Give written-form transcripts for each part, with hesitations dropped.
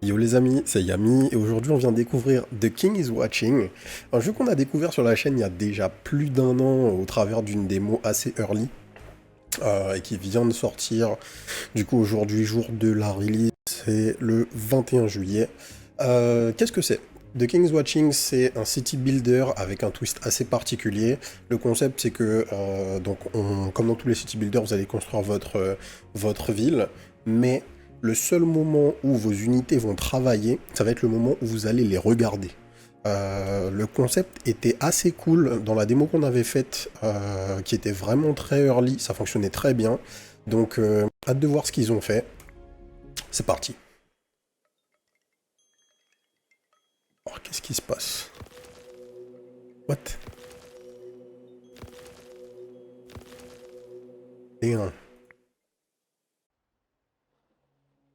Yo les amis, c'est Yami et aujourd'hui on vient de découvrir The King is Watching, un jeu qu'on a découvert sur la chaîne il y a déjà plus d'un an au travers d'une démo assez early et qui vient de sortir. Du coup aujourd'hui, jour de la release, c'est le 21 juillet. Qu'est-ce que c'est? The King is Watching, c'est un city builder avec un twist assez particulier. Le concept, c'est que, comme dans tous les city builders, vous allez construire votre ville, mais le seul moment où vos unités vont travailler, ça va être le moment où vous allez les regarder. Le concept était assez cool dans la démo qu'on avait faite, qui était vraiment très early, ça fonctionnait très bien. Donc, hâte de voir ce qu'ils ont fait. C'est parti. Oh, qu'est-ce qui se passe? What? Et un.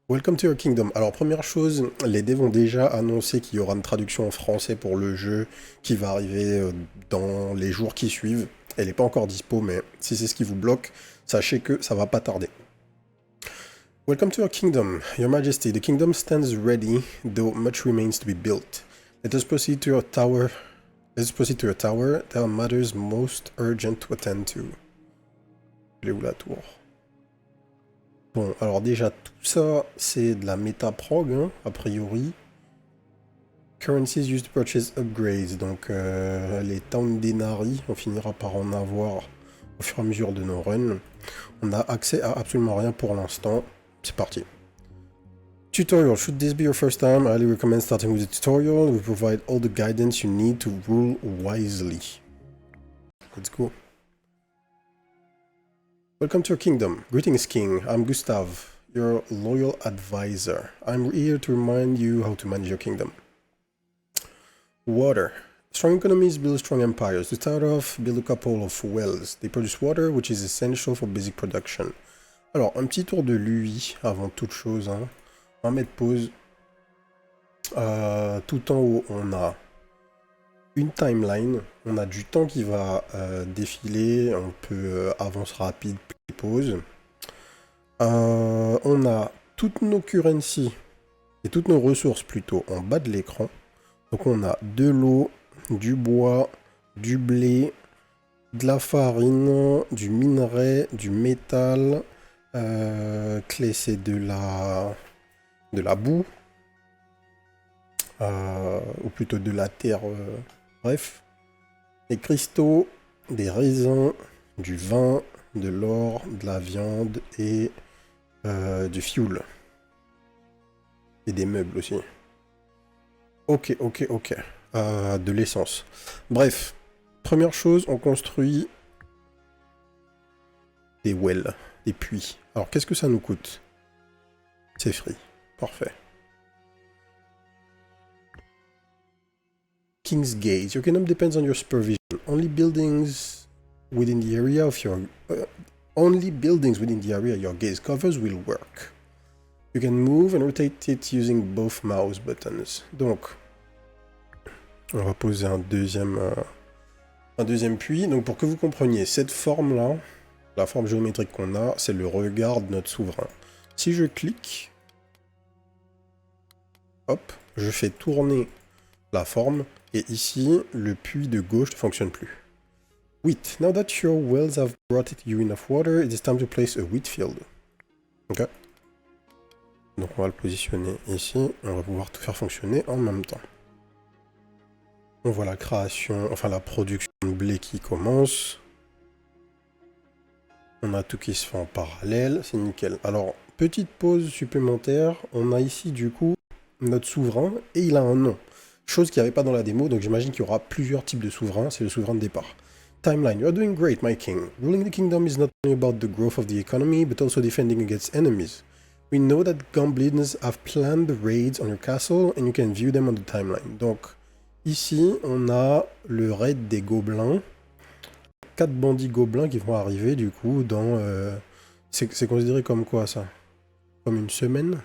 Welcome to your kingdom. Alors première chose, les devs ont déjà annoncé qu'il y aura une traduction en français pour le jeu qui va arriver dans les jours qui suivent. Elle n'est pas encore dispo, mais si c'est ce qui vous bloque, sachez que ça va pas tarder. Welcome to your kingdom, your majesty. The kingdom stands ready, though much remains to be built. Let us proceed to your tower. Let us proceed to your tower. There are matters most urgent to attend to. Elle est où la tour? Bon, alors déjà, tout ça, c'est de la méta-prog, hein, a priori. Currencies used to purchase upgrades, donc les Town Denari, on finira par en avoir au fur et à mesure de nos runs. On n'a accès à absolument rien pour l'instant. C'est parti. Tutorial. Should this be your first time, I highly recommend starting with the tutorial. We provide all the guidance you need to rule wisely. Let's go. Welcome to your kingdom. Greetings, King. I'm Gustav, your loyal advisor. I'm here to remind you how to manage your kingdom. Water. Strong economies build strong empires. To start off, build a couple of wells. They produce water, which is essential for basic production. Alors, un petit tour de lui avant toute chose. Hein. On va mettre pause. Tout en haut, on a une timeline. On a du temps qui va défiler. On peut avance rapide, pause. On a toutes nos currencies et toutes nos ressources plutôt en bas de l'écran. Donc on a de l'eau, du bois, du blé, de la farine, du minerai, du métal. Clé, c'est de la boue. Ou plutôt de la terre. Bref. Des cristaux, des raisins, du vin, de l'or, de la viande et du fuel. Et des meubles aussi. Ok. De l'essence. Bref. Première chose, on construit des wells, des puits. Alors, qu'est-ce que ça nous coûte? C'est free. Parfait. King's Gate. Your kingdom depends on your supervision. Only buildings within the area your gaze covers will work. You can move and rotate it using both mouse buttons. Donc, on va poser un deuxième puits. Donc, pour que vous compreniez, cette forme-là, la forme géométrique qu'on a, c'est le regard de notre souverain. Si je clique, hop, je fais tourner la forme, et ici, le puits de gauche ne fonctionne plus. Wheat. Now that your wells have brought you enough water, it is time to place a wheat field. Ok. Donc on va le positionner ici, on va pouvoir tout faire fonctionner en même temps. On voit la création, enfin la production de blé qui commence. On a tout qui se fait en parallèle, c'est nickel. Alors, petite pause supplémentaire, on a ici du coup notre souverain et il a un nom. Chose qu'il n'y avait pas dans la démo, donc j'imagine qu'il y aura plusieurs types de souverains, c'est le souverain de départ. Timeline. You are doing great, my king. Ruling the kingdom is not only about the growth of the economy, but also defending against enemies. We know that goblins have planned raids on your castle, and you can view them on the timeline. Donc, ici, on a le raid des gobelins. 4 bandits gobelins qui vont arriver, du coup, dans... C'est considéré comme quoi, ça? Comme une semaine?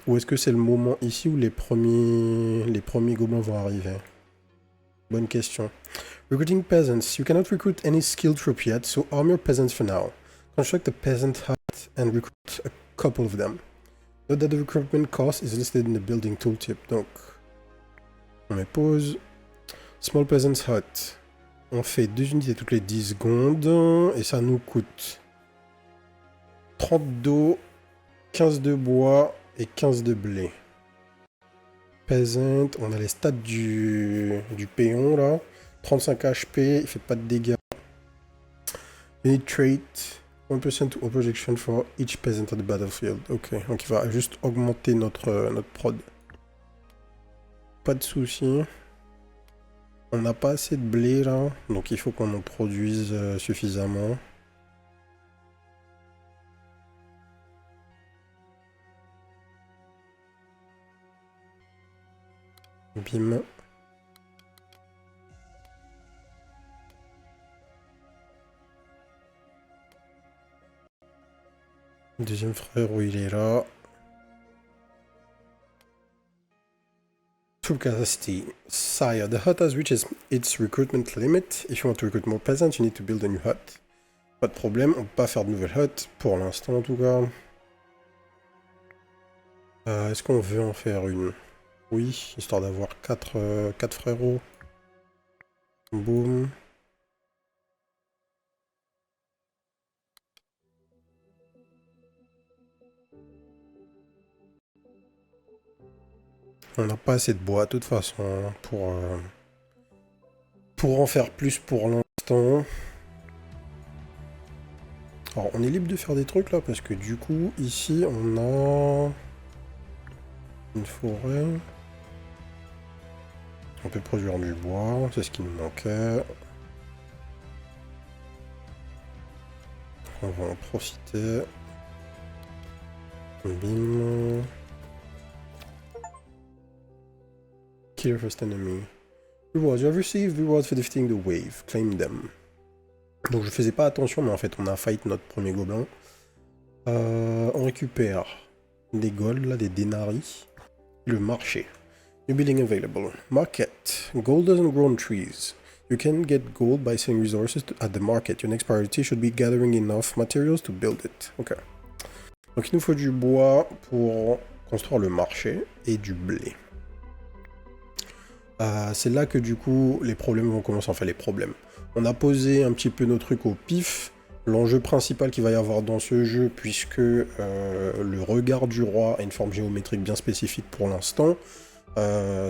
Ou est-ce que c'est le moment ici où les premiers gobelins vont arriver? Bonne question. Recruiting peasants. You cannot recruit any skilled troop yet, so arm your peasants for now. Construct a peasant hut and recruit a couple of them. Note that the recruitment cost is listed in the building tooltip. Donc, on met pause. Small Peasant's Hut. On fait 2 unités toutes les 10 secondes. Et ça nous coûte 30 d'eau, 15 de bois et 15 de blé. Peasant, on a les stats du péon là. 35 HP, il fait pas de dégâts. Unit trait, 1% to projection for each peasant at the battlefield. Ok, donc il va juste augmenter notre prod. Pas de soucis. On n'a pas assez de blé là, donc il faut qu'on en produise suffisamment. Bim. Deuxième frère, où il est là. Troop capacity. Sire, the hut has reached its recruitment limit. If you want to recruit more peasants, you need to build a new hut. Pas de problème, on peut pas faire de nouvelles huts, pour l'instant en tout cas. Est-ce qu'on veut en faire une? Oui, histoire d'avoir 4 frérots. Boum. On n'a pas assez de bois de toute façon pour en faire plus pour l'instant. Alors on est libre de faire des trucs là parce que du coup ici on a une forêt. On peut produire du bois, c'est ce qui nous manquait. On va en profiter. Bim. Kill first enemy. Rewards. You have received rewards for defeating the wave. Claim them. Donc je faisais pas attention, mais en fait on a fight notre premier gobelin. On récupère des gold, là, des denarii. Le marché. New building available. Market. Gold doesn't grow on trees. You can get gold by selling resources at the market. Your next priority should be gathering enough materials to build it. Ok. Donc il nous faut du bois pour construire le marché et du blé. C'est là que du coup les problèmes vont commencer, enfin les problèmes. On a posé un petit peu nos trucs au pif. L'enjeu principal qu'il va y avoir dans ce jeu, puisque le regard du roi a une forme géométrique bien spécifique pour l'instant,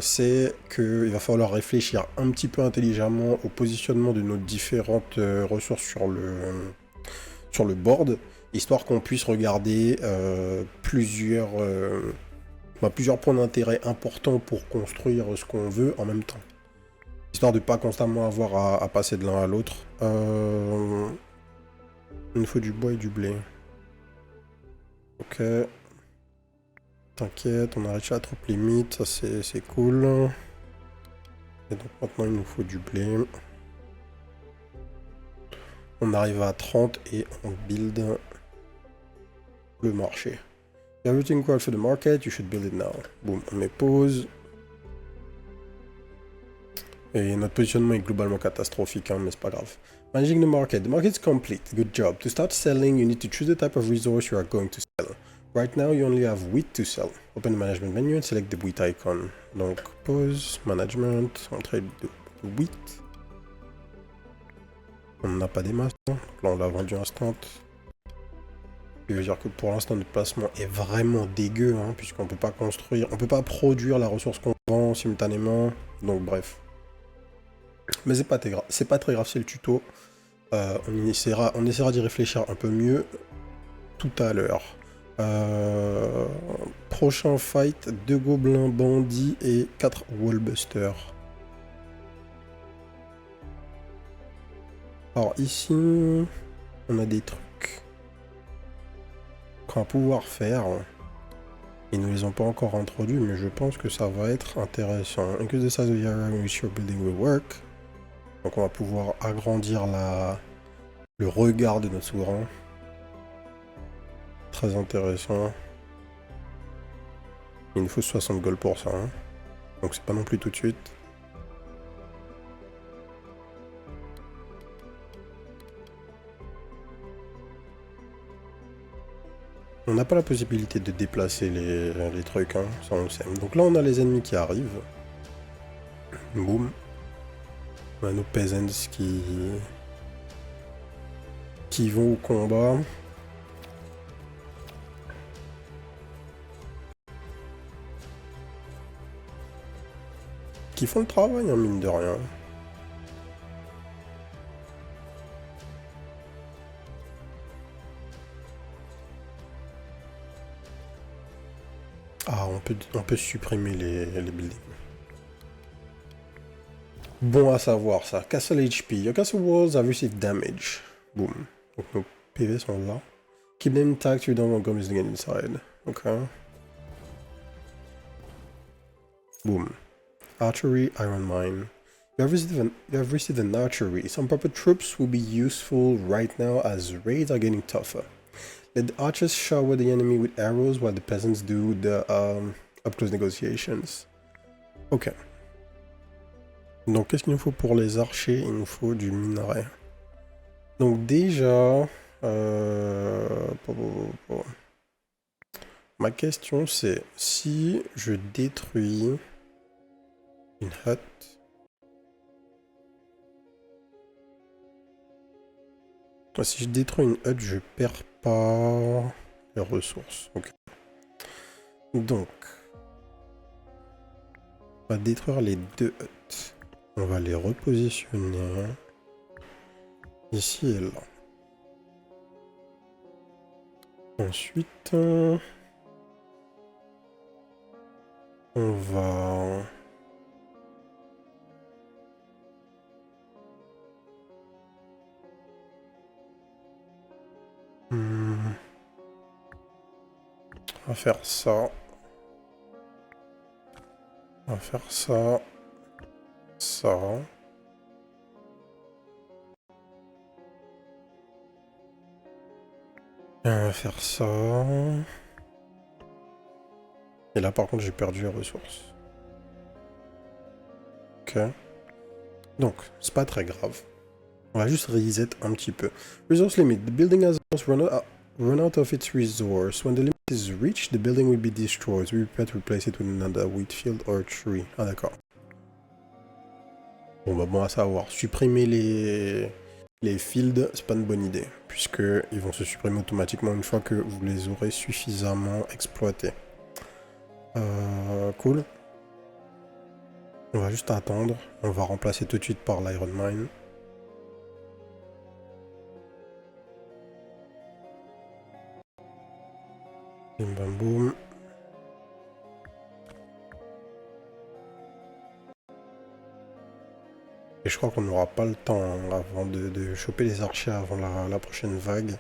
c'est qu'il va falloir réfléchir un petit peu intelligemment au positionnement de nos différentes ressources sur le board, histoire qu'on puisse regarder plusieurs points d'intérêt importants pour construire ce qu'on veut en même temps. Histoire de pas constamment avoir à passer de l'un à l'autre. Il nous faut du bois et du blé. Ok. T'inquiète, on a réussi à la troupe limite, ça c'est cool. Et donc maintenant il nous faut du blé. On arrive à 30 et on build le marché. Everything required for the market, you should build it now. Boum, on met pause. Et notre positionnement est globalement catastrophique, hein, mais c'est pas grave. Managing the market. The market is complete. Good job. To start selling, you need to choose the type of resource you are going to sell. Right now, you only have wheat to sell. Open the management menu and select the wheat icon. Donc, pause, management, entrée de wheat. On n'a pas des masses, hein. Là, on l'a vendu instant. Ce qui veut dire que pour l'instant, notre placement est vraiment dégueu, hein, puisqu'on peut pas construire, on peut pas produire la ressource qu'on vend simultanément. Donc, bref. Mais c'est pas très grave, c'est le tuto. On essaiera d'y réfléchir un peu mieux tout à l'heure. Prochain fight, 2 gobelins bandits et 4 wallbusters. Alors ici, on a des trucs qu'on va pouvoir faire. Ils ne les ont pas encore introduits, mais je pense que ça va être intéressant. Increase the size of the area in which your building will work. Donc on va pouvoir agrandir le regard de notre souverain. Très intéressant. Il nous faut 60 gold pour ça. Hein. Donc c'est pas non plus tout de suite. On n'a pas la possibilité de déplacer les trucs, hein, ça on le sait. Donc là on a les ennemis qui arrivent. Boum. On a nos peasants qui vont au combat. Qui font le travail, hein, mine de rien. Ah, on peut supprimer les buildings. Bon à savoir ça. Castle HP. Your castle walls have received damage. Boom. Donc nos PV sont là. Keep them intact, you don't want goblins to get inside. Ok. Boom. Archery, Iron Mine. You have received an archery. Some proper troops will be useful right now as raids are getting tougher. Let the archers shower the enemy with arrows while the peasants do the up-close negotiations. Ok. Donc qu'est-ce qu'il nous faut pour les archers? Il nous faut du minerai. Donc déjà... Ma question c'est, si je détruis une hut... Si je détruis une hut, je perds pas les ressources. Okay. Donc, on va détruire les deux huts. On va les repositionner ici et là. Ensuite, on va... On va faire ça. On va faire ça. Ça. Et on va faire ça. Et là par contre j'ai perdu les ressources. Ok. Donc, c'est pas très grave. On va juste reset un petit peu. Resource limit. The building has run out of its resource. When the limit is reached, the building will be destroyed. We prepare to replace it with another wheat field or tree. Ah d'accord. Bon bah bon à savoir. Supprimer les fields, c'est pas une bonne idée. Puisque ils vont se supprimer automatiquement une fois que vous les aurez suffisamment exploités. Cool. On va juste attendre. On va remplacer tout de suite par l'Iron Mine. Bim bam boum. Et je crois qu'on n'aura pas le temps hein, avant de choper les archers avant la prochaine vague.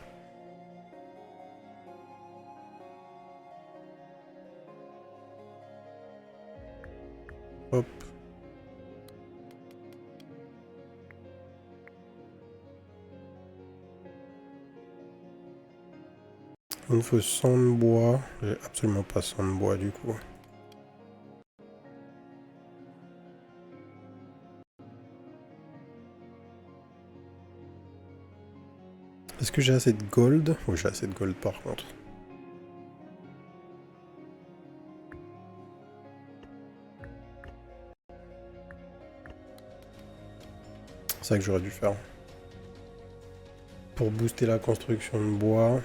Hop. Il me faut 100 de bois. J'ai absolument pas 100 de bois du coup. Est-ce que j'ai assez de gold? Oui, j'ai assez de gold par contre. C'est ça que j'aurais dû faire. Pour booster la construction de bois.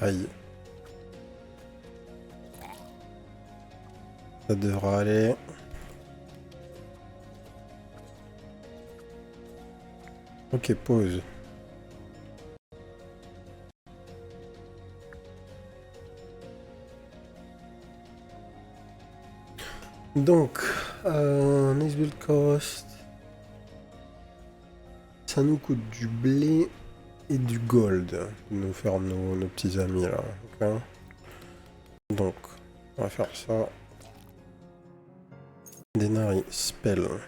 Aïe. Ça devrait aller. Ok, pause. Donc, next build cost. Ça nous coûte du blé et du gold de nous faire nos petits amis là. Okay. Donc, on va faire ça. Denari, spell.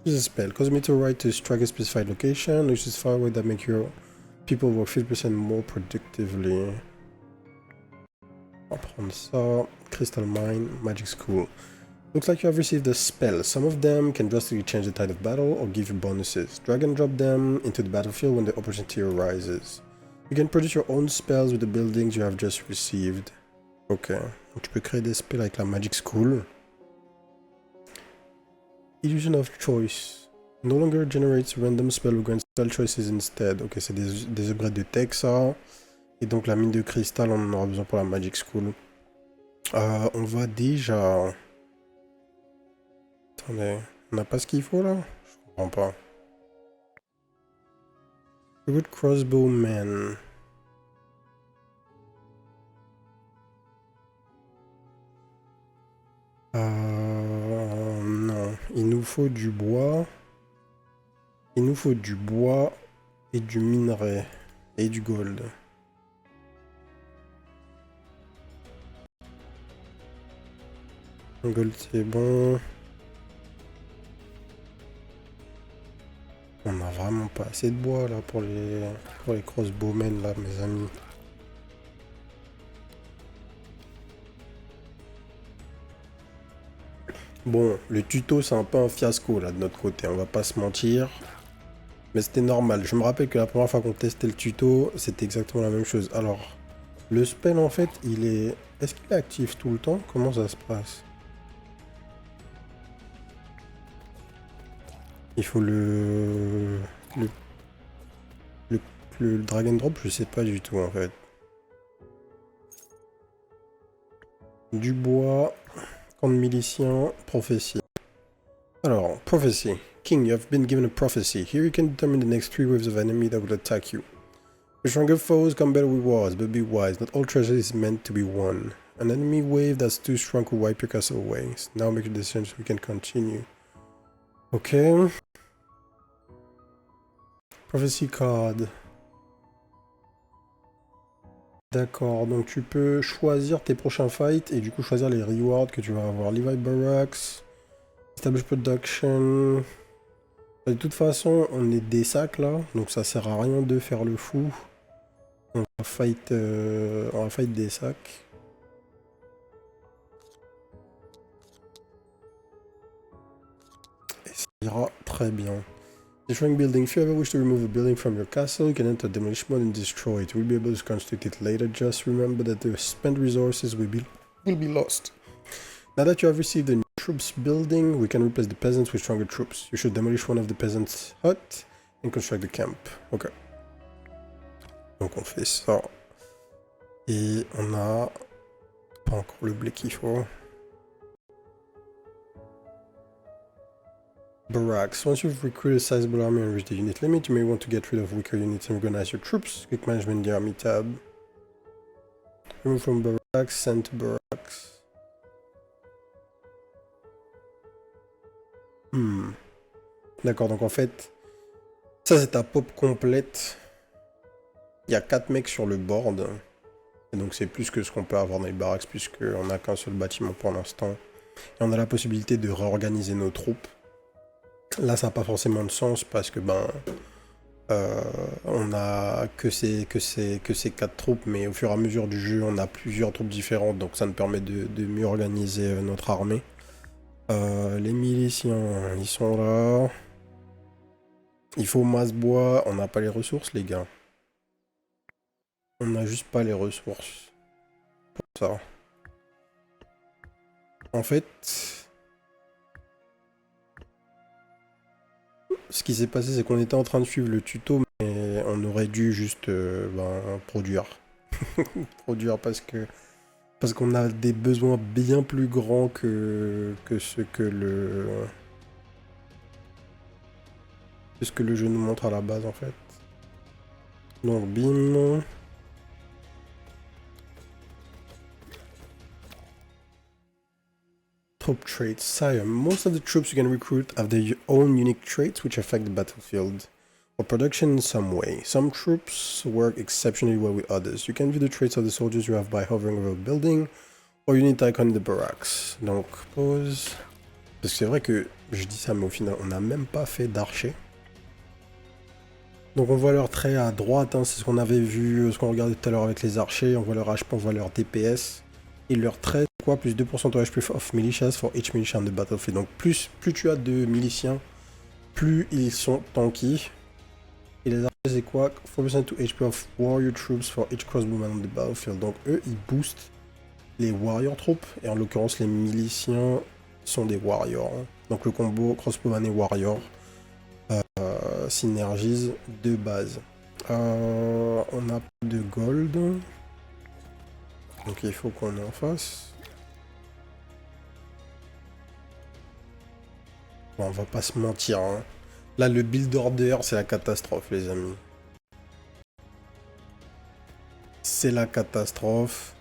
Use a spell. Cause a meteorite to strike a specified location, which is far away that make your people work 50% more productively. On va prendre ça. Crystal Mine, Magic School. Looks like you have received a spell. Some of them can drastically change the tide of battle or give you bonuses. Drag and drop them into the battlefield when the opportunity arises. You can produce your own spells with the buildings you have just received. Ok. Donc tu peux créer des spells avec la Magic School. Illusion of Choice. No longer generates random spell or grants spell choices instead. Ok, c'est des upgrades de tech ça. Et donc la mine de cristal, on en aura besoin pour la Magic School. On va déjà... Attendez, on n'a pas ce qu'il faut là? Je comprends pas. Good Crossbowman. Non, il nous faut du bois. Il nous faut du bois et du minerai et du gold. Gold c'est bon. On a vraiment pas assez de bois là pour les crossbowmen là mes amis. Bon, le tuto c'est un peu un fiasco là de notre côté, on va pas se mentir. Mais c'était normal, je me rappelle que la première fois qu'on testait le tuto, c'était exactement la même chose. Alors, le spell en fait, il est... Est-ce qu'il est actif tout le temps? Comment ça se passe? Il faut le drag and drop, je sais pas du tout en fait. Du bois, camp de miliciens, prophétie. Alors, prophecy. King, you have been given a prophecy. Here you can determine the next 3 waves of enemy that will attack you. With stronger foes come better rewards, but be wise. Not all treasure is meant to be won. An enemy wave that's too strong will wipe your castle away. So now make your decision so we can continue. Ok. Prophecy card. D'accord, donc tu peux choisir tes prochains fights et du coup choisir les rewards que tu vas avoir. Levi Barracks, Establish Production. De toute façon, on est des sacs là, donc ça sert à rien de faire le fou. On va fight des sacs. Et ça ira très bien. Destroying building. If you ever wish to remove a building from your castle, you can enter demolition mode and destroy it. We'll be able to construct it later. Just remember that the spent resources will be lost. Now that you have received the new troops building, we can replace the peasants with stronger troops. You should demolish one of the peasants' hut and construct the camp. Ok. Donc on fait ça. Et on a pas encore le blé qu'il faut. Barracks. Once you've recruited a sizable army and reached the unit limit, you may want to get rid of weaker units and organize your troops. Click Management in the Army tab. Remove from Barracks, send to Barracks. D'accord, donc en fait, ça c'est ta pop complète. Il y a 4 mecs sur le board. Et donc c'est plus que ce qu'on peut avoir dans les barracks, puisqu'on n'a qu'un seul bâtiment pour l'instant. Et on a la possibilité de réorganiser nos troupes. Là, ça n'a pas forcément de sens parce que on a que ces 4 troupes, mais au fur et à mesure du jeu, on a plusieurs troupes différentes, donc ça nous permet de mieux organiser notre armée. Les miliciens, ils sont là. Il faut masse bois, on n'a pas les ressources, les gars. On n'a juste pas les ressources pour ça. En fait... Ce qui s'est passé, c'est qu'on était en train de suivre le tuto, mais on aurait dû juste produire. Produire parce qu'on a des besoins bien plus grands que ce que le jeu nous montre à la base en fait. Donc bim. Troop traits. Sire, most of the troops you can recruit have their own unique traits which affect the battlefield or production in some way. Some troops work exceptionally well with others. You can view the traits of the soldiers you have by hovering over a building or unit icon in the barracks. Donc, pause. Parce que c'est vrai que, je dis ça, mais au final, on n'a même pas fait d'archer. Donc on voit leur trait à droite, hein, c'est ce qu'on avait vu, ce qu'on regardait tout à l'heure avec les archers, on voit leur HP, on voit leur DPS. Et leur trait, c'est quoi? Plus 2% de HP of militias for each militia on the battlefield. Donc plus tu as de miliciens, plus ils sont tanky. Et les archers, c'est quoi? 4% to HP of warrior troops for each crossbowman on the battlefield. Donc eux, ils boostent les warrior troupes. Et en l'occurrence, les miliciens sont des warriors. Hein. Donc le combo crossbowman et warrior synergise de base. On a pas de gold. Donc il faut qu'on en fasse. Bon, on va pas se mentir. Hein. Là, le build order, c'est la catastrophe, les amis. C'est la catastrophe.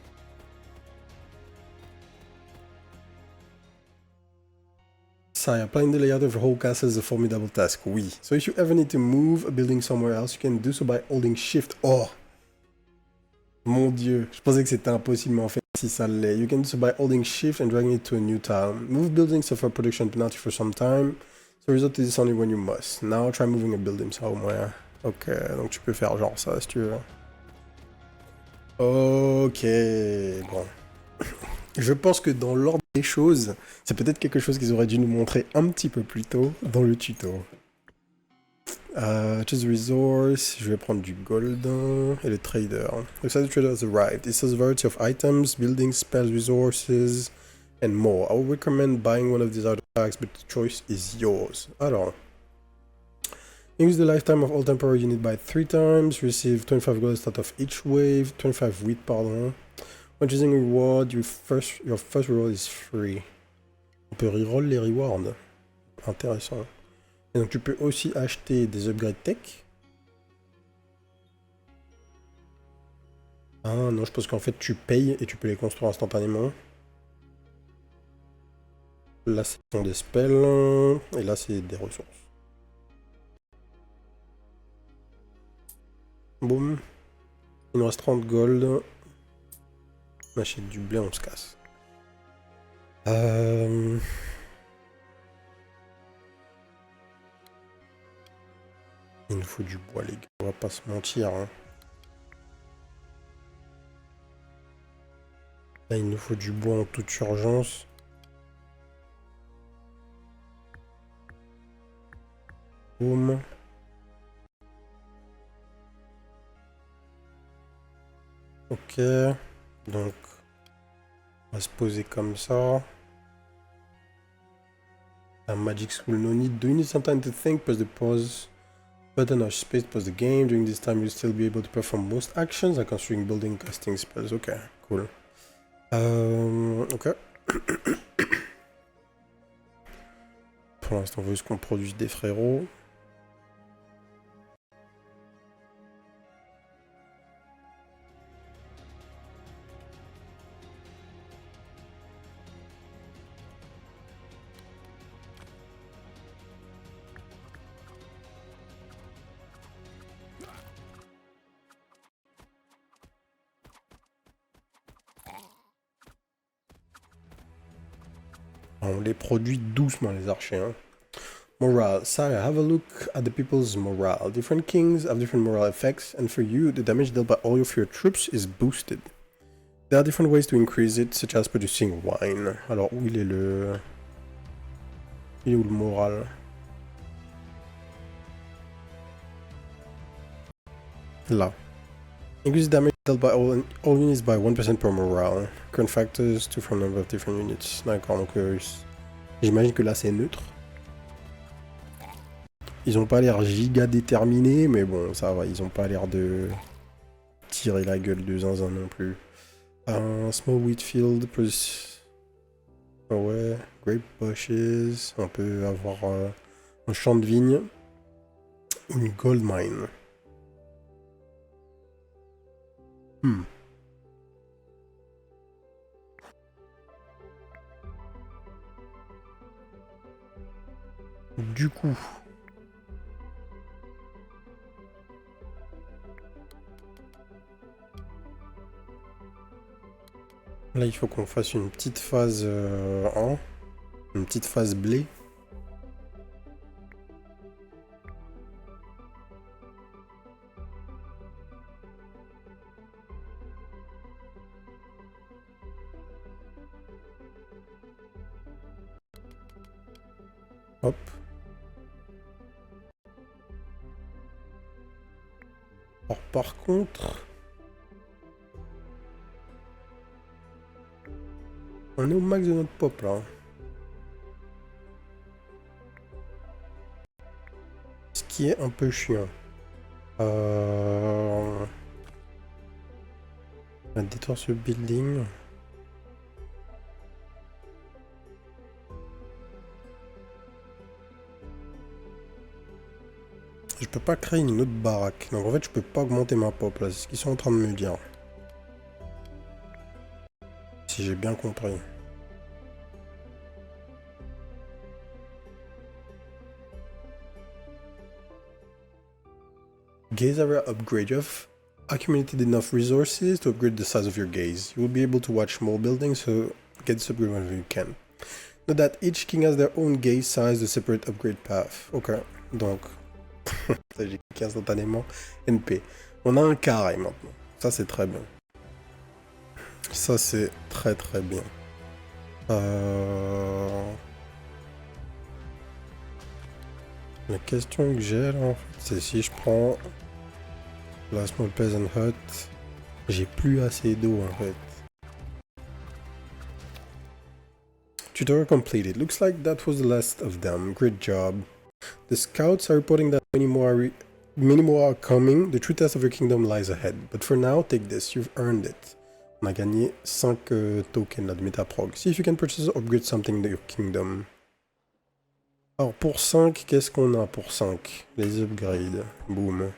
Sire, planning the layout of the whole castle is a formidable task. Oui. So if you ever need to move a building somewhere else, you can do so by holding shift. Oh! Mon dieu. Je pensais que c'était impossible, mais en fait, si ça l'est. You can do so by holding shift and dragging it to a new town. Move buildings suffer production penalty for some time. So result is only when you must. Now try moving a building somewhere. Ok, donc tu peux faire genre ça si tu veux. Ok, bon. Je pense que dans l'ordre des choses, c'est peut-être quelque chose qu'ils auraient dû nous montrer un petit peu plus tôt dans le tuto. Choose resource, je vais prendre du gold et le trader. The side trader has arrived. It says variety of items, buildings, spells, resources, and more. I would recommend buying one of these artifacts, but the choice is yours. Alors, increase the lifetime of all temporary unit by 3 times. Receive 25 gold start of each wave. 25 wheat, pardon. When choosing reward, your first reward is free. On peut reroll les rewards. Intéressant. Et donc tu peux aussi acheter des upgrades tech. Ah non, je pense qu'en fait tu payes et tu peux les construire instantanément. Là, ce sont des spells. Et là, c'est des ressources. Boum. Il nous reste 30 gold. On achète du blé, on se casse. Il nous faut du bois, les gars. On va pas se mentir. Hein. Là, il nous faut du bois en toute urgence. Boum. Ok. Donc, on va se poser comme ça. A magic school, no need. Do you need some time to think? Press the pause button or space to pause the game. During this time, you'll still be able to perform most actions like constructing, building, casting spells. Ok, cool. Ok. Pour l'instant, on veut juste qu'on produise des frérots. On les produit doucement, les archers. Hein. Morale. Sire, have a look at the people's morale. Different kings have different morale effects, and for you, the damage dealt by all of your troops is boosted. There are different ways to increase it, such as producing wine. Alors, où il est le... Il est où le moral? Là. Increase damage dealt by all units by 1% per morale. Current factors, 2 from number of different units. D'accord, donc j'imagine que là c'est neutre. Ils ont pas l'air giga déterminés, mais bon, ça va, ils ont pas l'air de tirer la gueule de zinzin non plus. Un small wheat field plus... Oh ouais, grape bushes, on peut avoir un champ de vigne, une gold mine. Du coup... Là, il faut qu'on fasse une petite phase 1. Une petite phase blé. Hop. Alors par contre... On est au max de notre pop là. Ce qui est un peu chiant. On va détruire ce building. Je peux pas créer une autre baraque. Donc en fait je peux pas augmenter ma pop là. C'est ce qu'ils sont en train de me dire. Si j'ai bien compris. Gaze area upgrade. You have accumulated enough resources to upgrade the size of your gaze. You will be able to watch more buildings, so get this upgrade whenever you can. Note that each king has their own gaze size, a separate upgrade path. Ok, donc, j'ai cliqué instantanément. NP. On a un carré maintenant. Ça, c'est très bien. Ça, c'est très très bien. La question que j'ai là, en fait, c'est si je prends la Small Peasant Hut, j'ai plus assez d'eau en fait. Tutorial completed. Looks like that was the last of them. Great job. The scouts are reporting that many more are coming. The true test of your kingdom lies ahead. But for now, take this. You've earned it. On a gagné 5 tokens là, de Metaprog. See if you can purchase or upgrade something in your kingdom. Alors pour 5, qu'est-ce qu'on a pour 5? Les upgrades. Boom.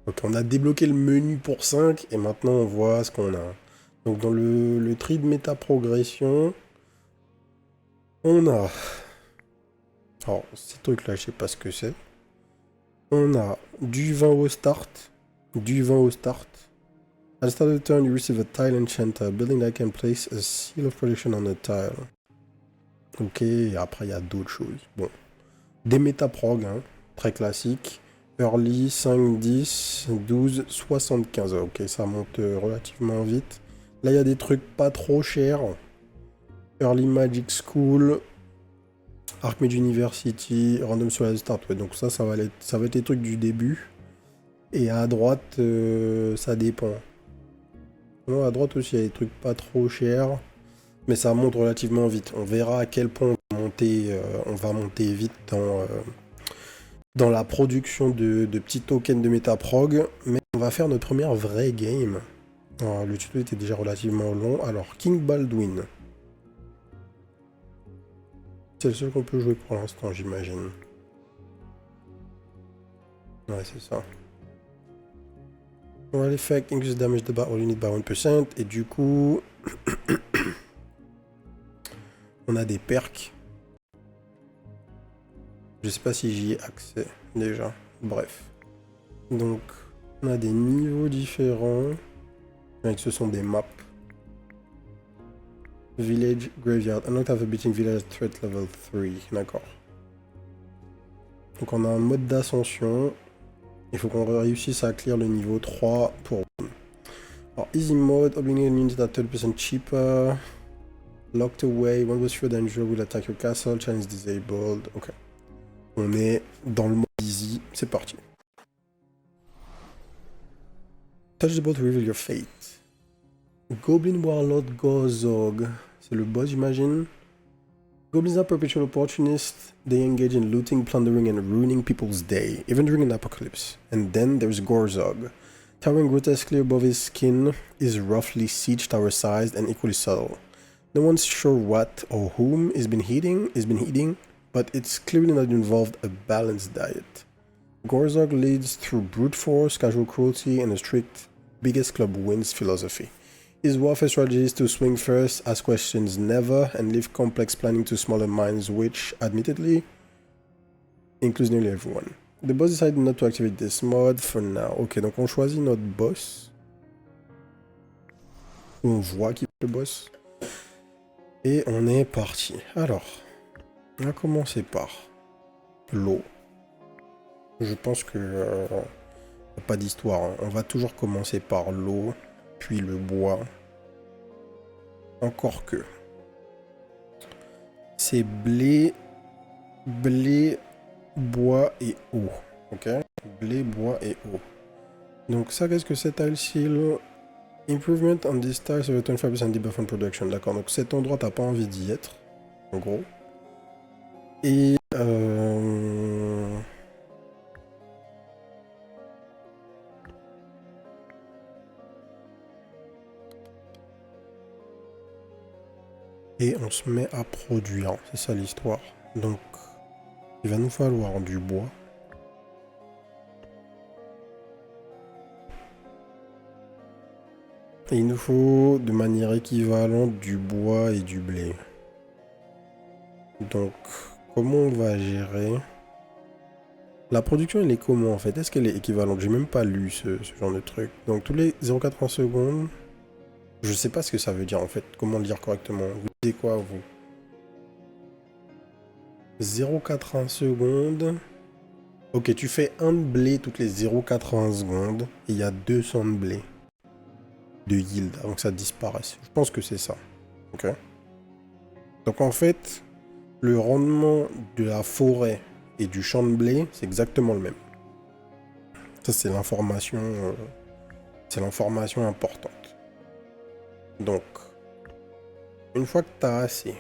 Ok, on a débloqué le menu pour 5 et maintenant on voit ce qu'on a. Donc dans le tri de méta progression, on a... Alors ces trucs là, je sais pas ce que c'est. On a du vin au start. Du vin au start. At the start of the turn, you receive a tile enchanter, building that can place a seal of production on a tile. Ok, et après il y a d'autres choses. Bon. Des métaprog, hein, très classiques. Early, 5, 10, 12, 75. Ok, ça monte relativement vite. Là, il y a des trucs pas trop chers. Early Magic School, Archmage University, Random Solar Start. Ouais, donc ça va être les trucs du début. Et à droite, ça dépend. Non, à droite aussi, il y a des trucs pas trop chers. Mais ça monte relativement vite. On verra à quel point on va monter vite dans la production de petits tokens de Metaprog. Mais on va faire notre première vraie game. Alors, le tuto était déjà relativement long. Alors, King Baldwin. C'est le seul qu'on peut jouer pour l'instant, j'imagine. Ouais, c'est ça. Well, effect increase damage the battle unit by 1%. Et du coup... on a des perks. Je sais pas si j'y ai accès déjà. Bref. Donc, on a des niveaux différents. Donc, ce sont des maps. Village Graveyard. Unlocked after beating village threat level 3. D'accord. Donc, on a un mode d'ascension. Il faut qu'on réussisse à clear le niveau 3 pour... Alors, easy mode. Obligated units at 30% cheaper. Locked away. One was through danger will attack your castle. Challenge disabled. Ok. On est dans le mode easy. C'est parti. Touch the boat to reveal your fate. Goblin Warlord Gozog. C'est le boss, j'imagine. Goblins are perpetual opportunists. They engage in looting, plundering, and ruining people's day, even during an apocalypse. And then there's Gorzog. Towering grotesquely above his skin, is roughly siege tower sized and equally subtle. No one's sure what or whom is been eating, but it's clearly not involved a balanced diet. Gorzog leads through brute force, casual cruelty, and a strict biggest club wins philosophy. His warfare strategy is to swing first, ask questions never, and leave complex planning to smaller minds, which, admittedly, includes nearly everyone. The boss decided not to activate this mod for now. Ok, donc on choisit notre boss. On voit qui est le boss. Et on est parti. Alors, on va commencer par l'eau. Je pense que y a pas d'histoire, hein. On va toujours commencer par l'eau, puis le bois. Encore que. C'est blé, bois et eau. Ok? Blé, bois et eau. Donc ça, qu'est-ce que c'est, tile seal? Improvement on this tile, so 25% debuff on production. D'accord, donc cet endroit, t'as pas envie d'y être, en gros. Et on se met à produire, c'est ça l'histoire. Donc, il va nous falloir du bois. Et il nous faut de manière équivalente du bois et du blé. Donc, comment on va gérer? La production, elle est comment en fait? Est-ce qu'elle est équivalente? J'ai même pas lu ce genre de truc. Donc, tous les 0,80 secondes, je sais pas ce que ça veut dire en fait. Comment le dire correctement? Vous dites quoi, vous? 0,80 secondes. Ok, tu fais un de blé toutes les 0,80 secondes. Et il y a 200 de blé de yield avant que ça disparaisse. Je pense que c'est ça. Ok. Donc en fait, le rendement de la forêt et du champ de blé, c'est exactement le même. Ça, c'est l'information importante. Donc, une fois que tu as assez,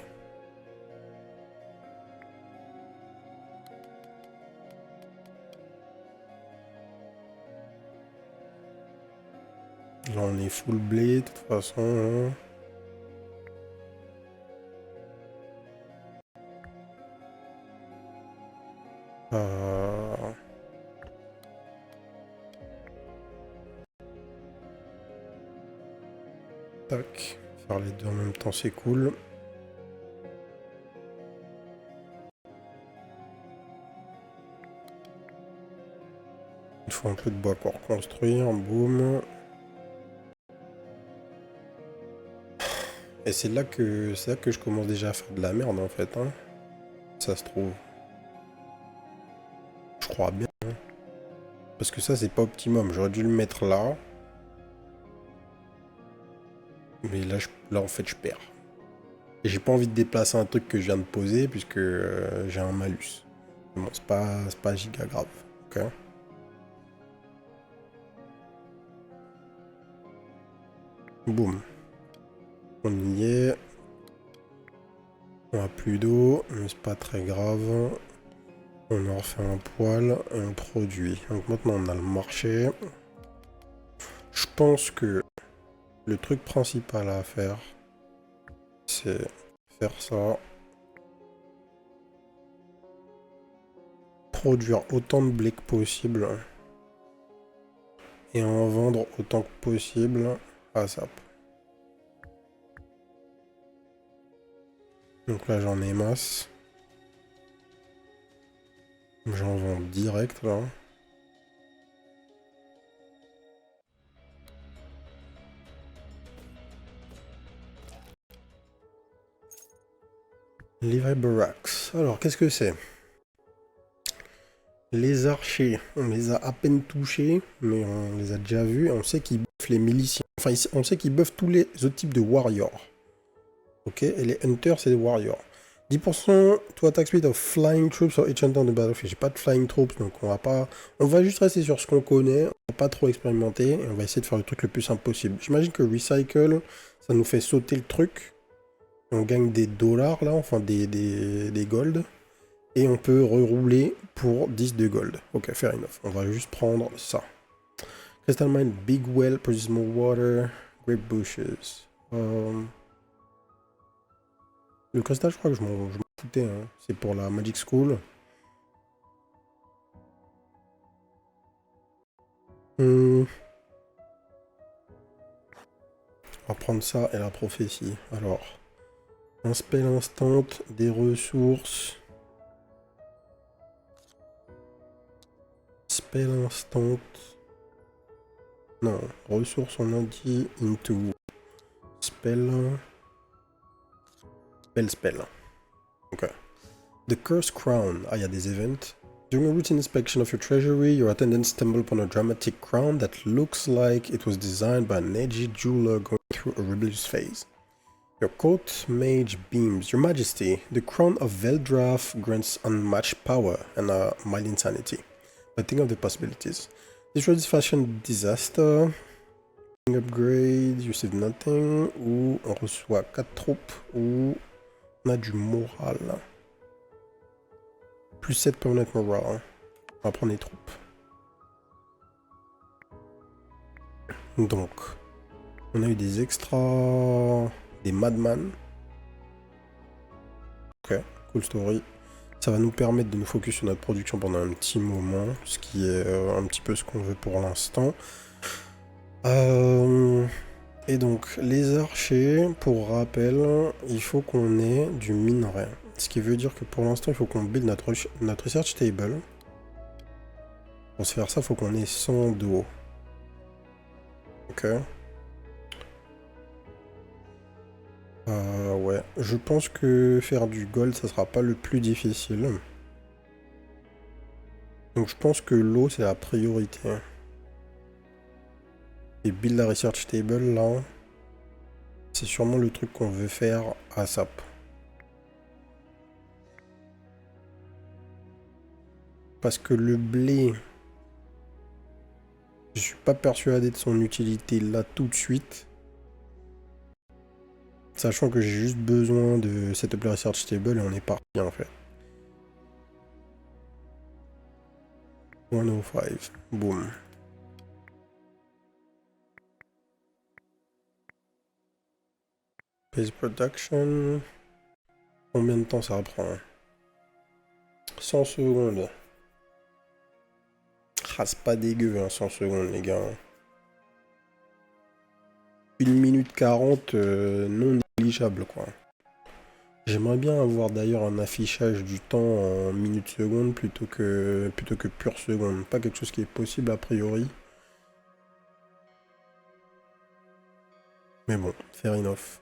là on est full blé de toute façon. Hein. Tac, faire les deux en même temps, c'est cool. Il faut un peu de bois pour construire, boum. Et c'est là que je commence déjà à faire de la merde en fait. Hein. Ça se trouve. Je crois bien. Hein. Parce que ça, c'est pas optimum. J'aurais dû le mettre là. Mais là, là en fait, je perds. Et j'ai pas envie de déplacer un truc que je viens de poser puisque j'ai un malus. Bon, c'est pas giga grave. Ok. Boum. On y est. On a plus d'eau, mais c'est pas très grave. On en refait un poil et on produit. Donc maintenant on a le marché. Je pense que le truc principal à faire, c'est faire ça. Produire autant de blé que possible. Et en vendre autant que possible à SAP. Donc là j'en ai masse. J'en vends direct là. Levi Barracks. Alors qu'est-ce que c'est? Les archers, on les a à peine touchés, mais on les a déjà vus. Et on sait qu'ils buffent les miliciens. Enfin, on sait qu'ils buffent tous les autres types de warriors. Ok, et les hunters, c'est des warriors. 10% to attack speed of flying troops or each hunter on the battlefield. J'ai pas de flying troops, donc on va pas... On va juste rester sur ce qu'on connaît, on va pas trop expérimenter, et on va essayer de faire le truc le plus simple possible. J'imagine que recycle, ça nous fait sauter le truc. On gagne des dollars, là, enfin des gold. Et on peut rerouler pour 10 de gold. Ok, fair enough. On va juste prendre ça. Crystal Mine, Big Well, produce more water, Great Bushes. Le cristal, je crois que je m'en foutais. Hein. C'est pour la Magic School. On va prendre ça et la prophétie. Alors, un spell instant, des ressources. Spell instant. Non, ressources on a dit into spell. Belle spell. Ok. The Cursed Crown. Ah, il y a des events. During a routine inspection of your treasury, your attendants stumble upon a dramatic crown that looks like it was designed by an edgy jeweler going through a rebellious phase. Your court mage beams. Your Majesty, the crown of Veldrath grants unmatched power and a mild insanity. But think of the possibilities. Destroy this fashion disaster. Upgrade, you save nothing. Ou on reçoit 4 troupes. Ou on a du moral. Plus 7 permanent morale. On va prendre les troupes. Donc, on a eu des extras, des Madman. Ok, cool story. Ça va nous permettre de nous focus sur notre production pendant un petit moment, ce qui est un petit peu ce qu'on veut pour l'instant. Et donc, les archers, pour rappel, il faut qu'on ait du minerai. Ce qui veut dire que pour l'instant, il faut qu'on build notre research table. Pour se faire ça, il faut qu'on ait 100 d'eau. Ok. Ouais, je pense que faire du gold, ça sera pas le plus difficile. Donc je pense que l'eau, c'est la priorité. Et build la research table, là, c'est sûrement le truc qu'on veut faire à SAP. Parce que le blé, je suis pas persuadé de son utilité là tout de suite. Sachant que j'ai juste besoin de setup la research table et on est parti en fait. 105, boum. Base production. Combien de temps ça prend? 100 secondes. Ah, c'est pas dégueu, hein, 100 secondes, les gars. 1 minute 40, non négligeable, quoi. J'aimerais bien avoir d'ailleurs un affichage du temps en minutes secondes plutôt que pure seconde. Pas quelque chose qui est possible a priori. Mais bon, fair enough.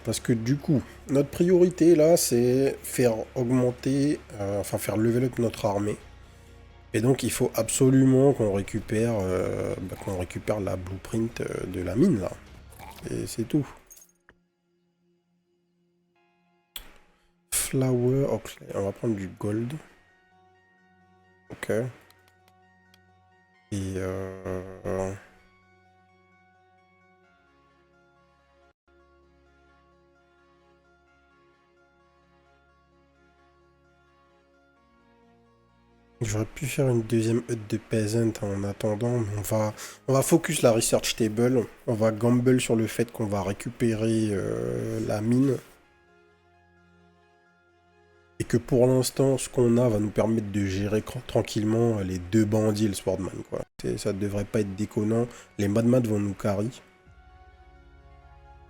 Parce que du coup, notre priorité là, c'est faire augmenter, enfin faire level up notre armée. Et donc il faut absolument qu'on récupère la blueprint de la mine là. Et c'est tout. Flower, ok, on va prendre du gold. Ok. Et j'aurais pu faire une deuxième hut de peasant en attendant, mais on va focus la research table. On va gamble sur le fait qu'on va récupérer la mine. Et que pour l'instant, ce qu'on a va nous permettre de gérer tranquillement les deux bandits et le Swordman, quoi. Ça devrait pas être déconnant. Les Madman vont nous carry.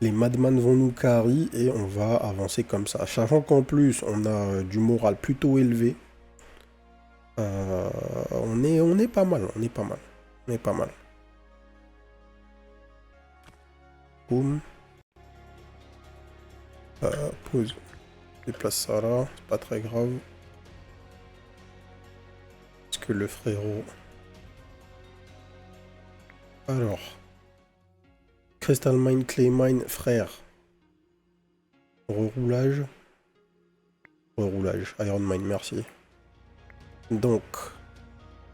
Les Madman vont nous carry et on va avancer comme ça. Sachant qu'en plus, on a du moral plutôt élevé. On est pas mal, on est pas mal. On est pas mal. Boum. Pause. Déplace ça là, c'est pas très grave. Parce que le frérot... Alors... Crystal Mine, Clay Mine, frère. Reroulage. Reroulage. Iron Mine, merci. Donc...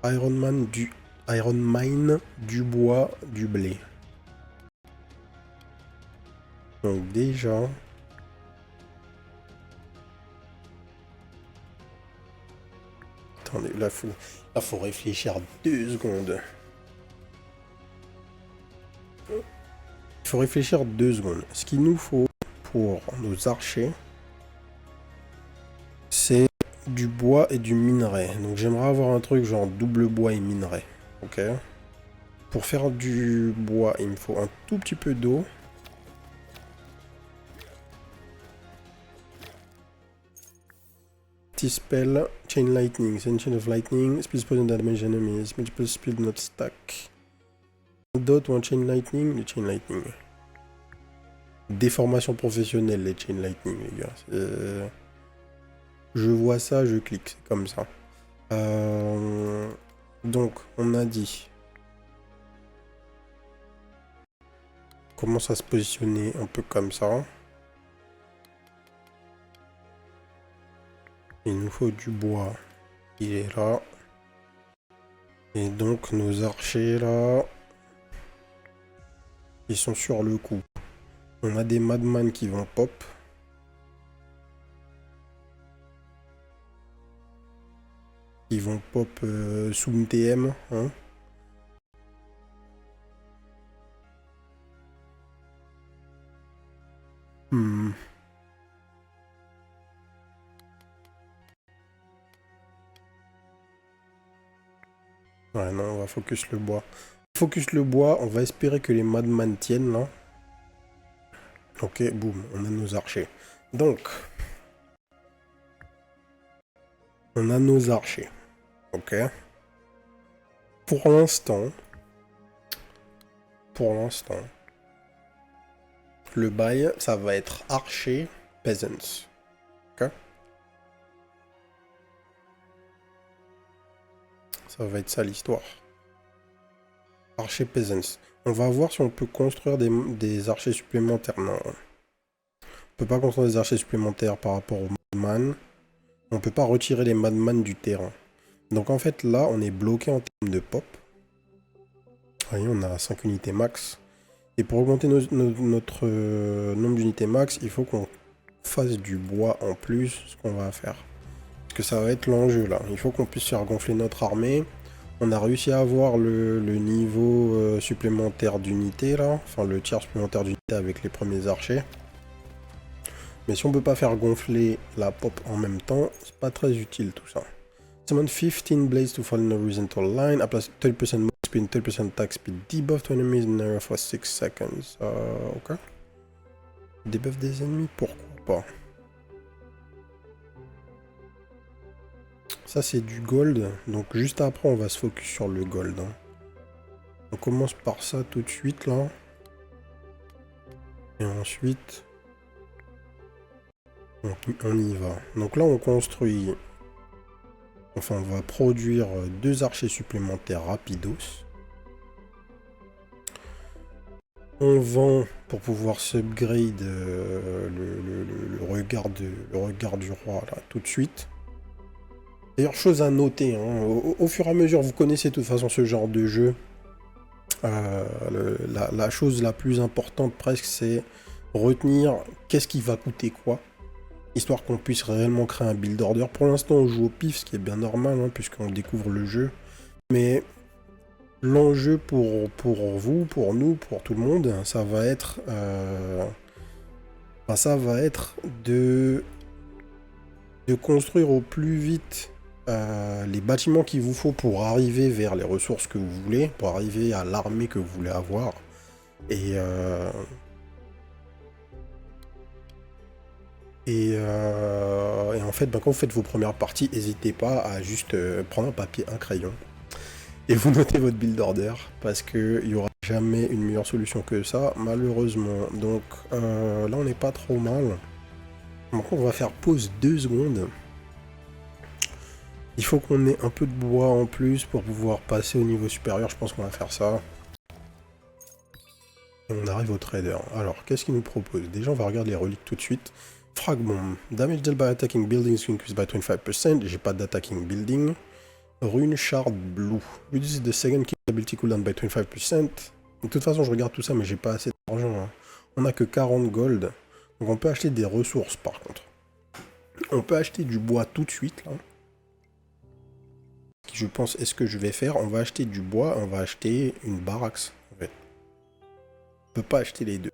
Iron Mine, du bois, du blé. Donc déjà... Attendez, là faut réfléchir 2 secondes. Il faut réfléchir 2 secondes. Ce qu'il nous faut pour nos archers, c'est du bois et du minerai. Donc j'aimerais avoir un truc genre double bois et minerai. Ok. Pour faire du bois, il me faut un tout petit peu d'eau. Spell, Chain Lightning, Chain of Lightning, Speed Poison Damage Enemies, Multiple Speed Not Stack. Dot ou un Chain Lightning, le Chain Lightning. Déformation professionnelle, les Chain Lightning, les gars. Je vois ça, je clique, c'est comme ça. Donc, on a dit... On commence à se positionner un peu comme ça. Il nous faut du bois. Il est là. Et donc, nos archers, là... Ils sont sur le coup. On a des Madman qui vont pop. Ils vont pop sous TM, hein. Hmm. Ouais, non, on va focus le bois. Focus le bois, on va espérer que les Madman tiennent, là. Ok, boum, on a nos archers. Donc, on a nos archers. Ok. Pour l'instant, le bail, ça va être archer, peasants. Ok. Ça va être ça l'histoire. Archer, peasants. On va voir si on peut construire des archers supplémentaires. Non. On peut pas construire des archers supplémentaires par rapport aux Madman. On peut pas retirer les Madman du terrain. Donc en fait, là, on est bloqué en termes de pop. Vous voyez, on a 5 unités max. Et pour augmenter notre nombre d'unités max, il faut qu'on fasse du bois en plus, ce qu'on va faire. Parce que ça va être l'enjeu là. Il faut qu'on puisse faire gonfler notre armée. On a réussi à avoir le niveau supplémentaire d'unité là. Enfin le tiers supplémentaire d'unité avec les premiers archers. Mais si on peut pas faire gonfler la pop en même temps, c'est pas très utile tout ça. Summon 15 blades to fall in a horizontal line. Apply 30% move speed, 30% attack speed. Debuff to enemies in area for 6 seconds. Ok. Debuff des ennemis, pourquoi pas. Ça c'est du gold. Donc juste après on va se focus sur le gold. Hein. On commence par ça tout de suite là. Et ensuite... on y va. Donc là on construit... Enfin, on va produire 2 archers supplémentaires rapidos. On vend pour pouvoir s'upgrade le regard du roi là tout de suite. D'ailleurs, chose à noter, hein, au fur et à mesure, vous connaissez de toute façon ce genre de jeu. La chose la plus importante presque, c'est retenir qu'est-ce qui va coûter quoi. Histoire qu'on puisse réellement créer un build order. Pour l'instant, on joue au pif, ce qui est bien normal, hein, puisqu'on découvre le jeu. Mais l'enjeu pour vous, pour nous, pour tout le monde, ça va être, de construire au plus vite les bâtiments qu'il vous faut pour arriver vers les ressources que vous voulez, pour arriver à l'armée que vous voulez avoir. Et en fait, quand vous faites vos premières parties, n'hésitez pas à juste prendre un papier, un crayon, et vous notez votre build order, parce qu'il n'y aura jamais une meilleure solution que ça, malheureusement. Donc là, on n'est pas trop mal. Donc on va faire pause 2 secondes. Il faut qu'on ait un peu de bois en plus pour pouvoir passer au niveau supérieur, je pense qu'on va faire ça. Et on arrive au trader. Alors, qu'est-ce qu'il nous propose? Déjà, on va regarder les reliques tout de suite. Fragment. Damage dealt by attacking buildings increased by 25%. J'ai pas d'attacking building. Rune Shard Blue. Reduces the second kill ability cooldown by 25%. De toute façon, je regarde tout ça, mais j'ai pas assez d'argent. Hein. On a que 40 gold. Donc on peut acheter des ressources, par contre. On peut acheter du bois tout de suite, là. Je pense, est-ce que je vais faire? On va acheter du bois, on va acheter une baraque, en fait. On peut pas acheter les deux.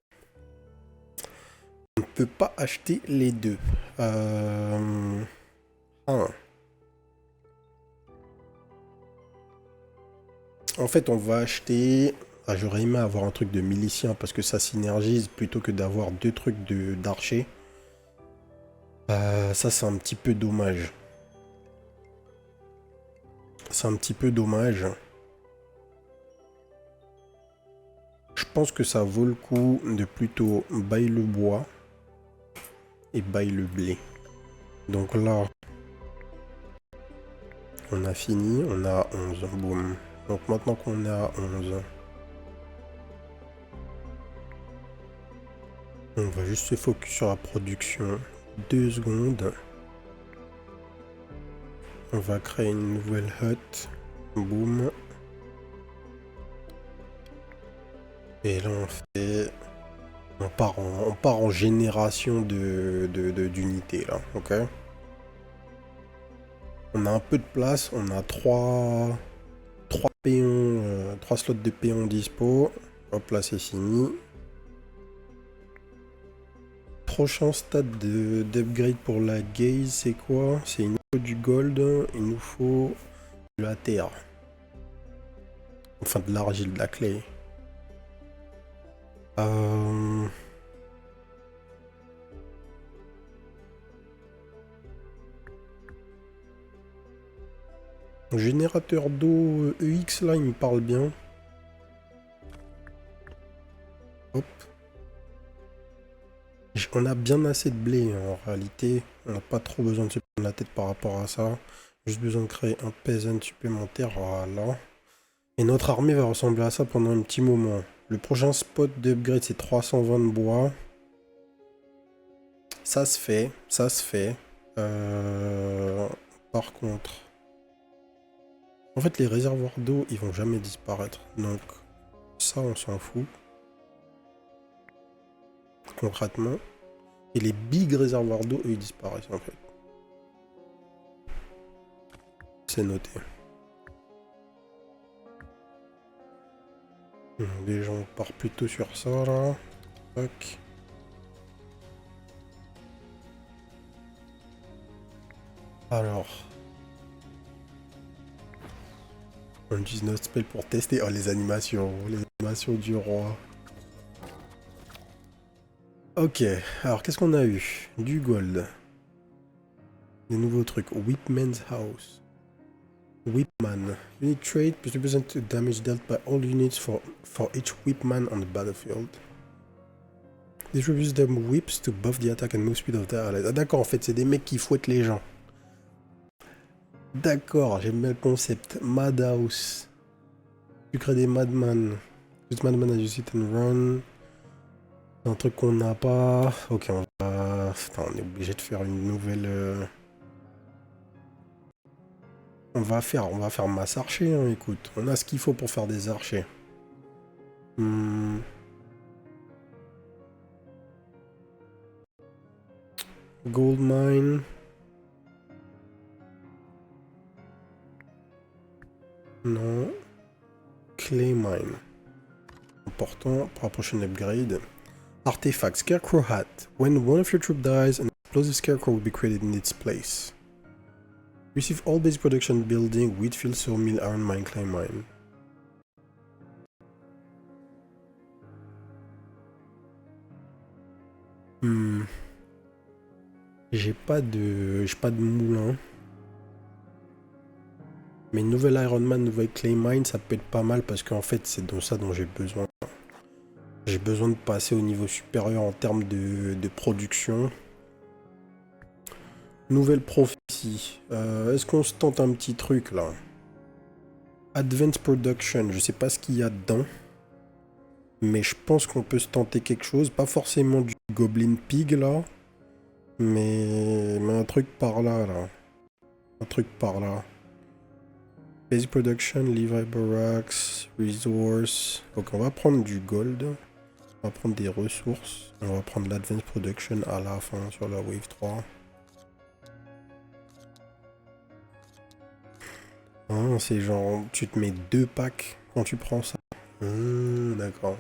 On ne peut pas acheter les deux. En fait, on va acheter... Ah, j'aurais aimé avoir un truc de milicien parce que ça synergise plutôt que d'avoir 2 trucs d'archer. Ça, c'est un petit peu dommage. C'est un petit peu dommage. Je pense que ça vaut le coup de plutôt bailler le bois et bailler le blé. Donc là, on a fini, on a 11, boum. Donc maintenant qu'on est à 11, on va juste se focus sur la production. 2 secondes. On va créer une nouvelle hut. Boum. Et là on fait... On part en génération d'unités là, ok? On a un peu de place, on a 3 péons, 3 slots de péons dispo. Hop là c'est fini. Prochain stade d'upgrade pour la gaze, c'est quoi? C'est il nous faut du gold, il nous faut de la terre. Enfin de l'argile, de la clay. Générateur d'eau EX là, il me parle bien. Hop. On a bien assez de blé hein, en réalité. On n'a pas trop besoin de se prendre la tête par rapport à ça. Juste besoin de créer un peasant supplémentaire. Voilà. Et notre armée va ressembler à ça pendant un petit moment. Le prochain spot d'upgrade c'est 320 de bois. Ça se fait. Ça se fait. Par contre... En fait les réservoirs d'eau ils vont jamais disparaître. Donc ça on s'en fout. Concrètement. Et les big réservoirs d'eau, eux, ils disparaissent en fait. C'est noté. Déjà, on part plutôt sur ça là. Tac. Alors. On utilise notre spell pour tester. Oh, les animations du roi. Ok, alors qu'est-ce qu'on a eu? Du gold. Des nouveaux trucs. Whipman's House. Whipman. Unit trait plus 2% damage dealt by all units for each Whipman on the battlefield. Distributes them whips to buff the attack and move speed of their allies. Ah d'accord, en fait, c'est des mecs qui fouettent les gens. D'accord, j'aime bien le concept. Madhouse. Tu crées des madman. Use madman as you sit and run. Un truc qu'on n'a pas. Ok, on va... Putain, on est obligé de faire une nouvelle... On va faire masse archer, hein, écoute. On a ce qu'il faut pour faire des archers. Gold mine. Non. Clay mine. Important pour la prochaine upgrade. Artefact. Scarecrow hat. When one of your troops dies, an explosive scarecrow will be created in its place. Receive all basic production building, wheat field, sawmill, iron mine, clay mine. J'ai pas de moulin. Mais une nouvelle Iron Man, nouvelle Clay Mine, ça peut être pas mal parce qu'en fait c'est de ça dont j'ai besoin. J'ai besoin de passer au niveau supérieur en termes de production. Nouvelle prophétie. Est-ce qu'on se tente un petit truc là? Advanced Production, je sais pas ce qu'il y a dedans. Mais je pense qu'on peut se tenter quelque chose. Pas forcément du Goblin Pig là. Mais un truc par là, là. Un truc par là. Basic Production, Levi Barracks, Resource. Donc on va prendre du gold. On va prendre des ressources. On va prendre l'Advanced Production à la fin sur la Wave 3. Hein, c'est genre, tu te mets 2 packs quand tu prends ça. D'accord.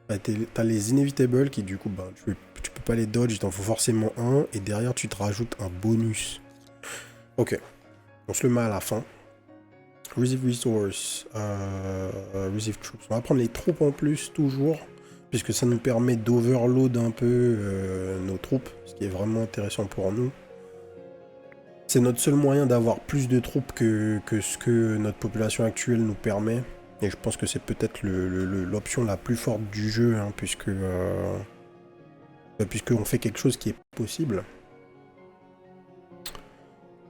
Bah, t'as les Inevitable qui du coup, bah, tu peux pas les dodge, il t'en faut forcément un. Et derrière, tu te rajoutes un bonus. Ok. On se le met à la fin. Receive Resource. Receive Troops. On va prendre les troupes en plus, toujours. Puisque ça nous permet d'overload un peu nos troupes. Ce qui est vraiment intéressant pour nous. C'est notre seul moyen d'avoir plus de troupes que ce que notre population actuelle nous permet. Et je pense que c'est peut-être l'option la plus forte du jeu, hein, puisque on fait quelque chose qui est possible.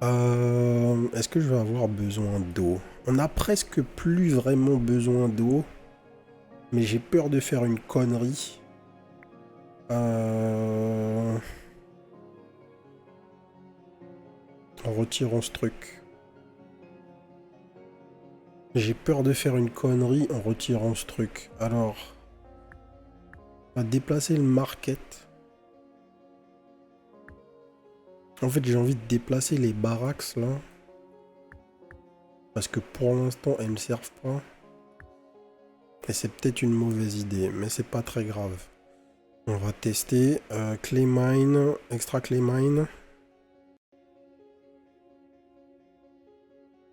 Est-ce que je vais avoir besoin d'eau? On a presque plus vraiment besoin d'eau, mais j'ai peur de faire une connerie. En retirant ce truc. J'ai peur de faire une connerie en retirant ce truc. Alors, on va déplacer le market. En fait, j'ai envie de déplacer les barracks là. Parce que pour l'instant, elles me servent pas. Et c'est peut-être une mauvaise idée, mais c'est pas très grave. On va tester. Clay mine, extra clay mine.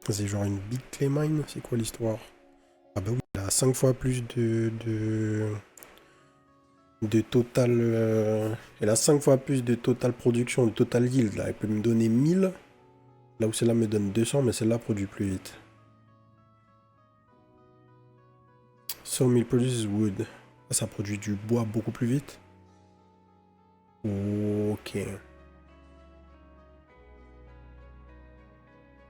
C'est genre une big clay mine? C'est quoi l'histoire? Ah bah oui, elle a 5 fois plus de total... elle a 5 fois plus de total production, de total yield. Là, elle peut me donner 1000. Là où celle-là me donne 200, mais celle-là produit plus vite. Sawmill produces wood. Ça produit du bois beaucoup plus vite. Ok.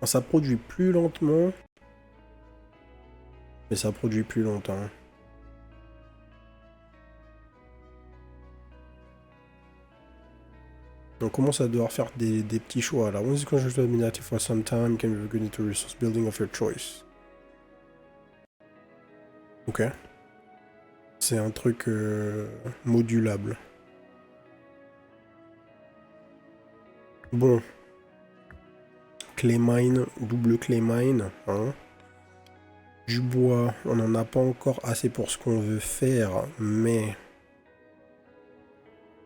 Ça produit plus lentement, mais ça produit plus longtemps. On commence à devoir faire des petits choix là. Once you construct dominative for some time, can be good into resource building of your choice. Ok. C'est un truc modulable. Bon. Clay mine, double clay mine. Hein. Du bois, on n'en a pas encore assez pour ce qu'on veut faire, mais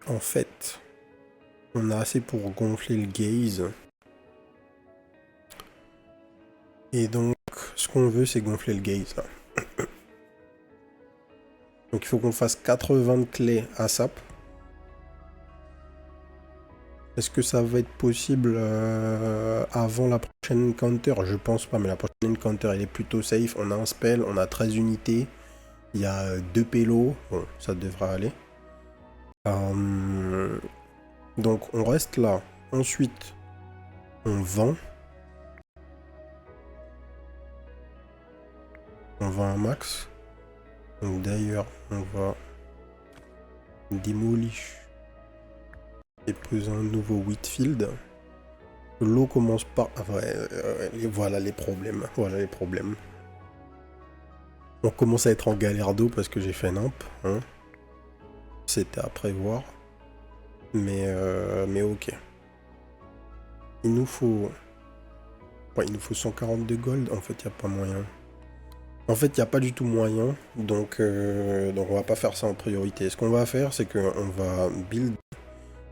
en fait, on a assez pour gonfler le gaze. Et donc, ce qu'on veut, c'est gonfler le gaze. Donc il faut qu'on fasse 80 de clés à SAP. Est-ce que ça va être possible avant la prochaine encounter? Je pense pas, mais la prochaine encounter elle est plutôt safe. On a un spell, on a 13 unités. Il y a 2 pélos. Bon, ça devrait aller. Donc on reste là. Ensuite, on vend. On vend un max. Donc d'ailleurs, on va démolir et poser un nouveau Whitfield. L'eau commence par... Ah ouais, voilà les problèmes. Voilà les problèmes. On commence à être en galère d'eau parce que j'ai fait nimp. Hein. C'était à prévoir. Mais ok. Il nous faut... Ouais, il nous faut 142 gold. En fait, il n'y a pas moyen. En fait, il n'y a pas du tout moyen. Donc on va pas faire ça en priorité. Ce qu'on va faire, c'est qu'on va build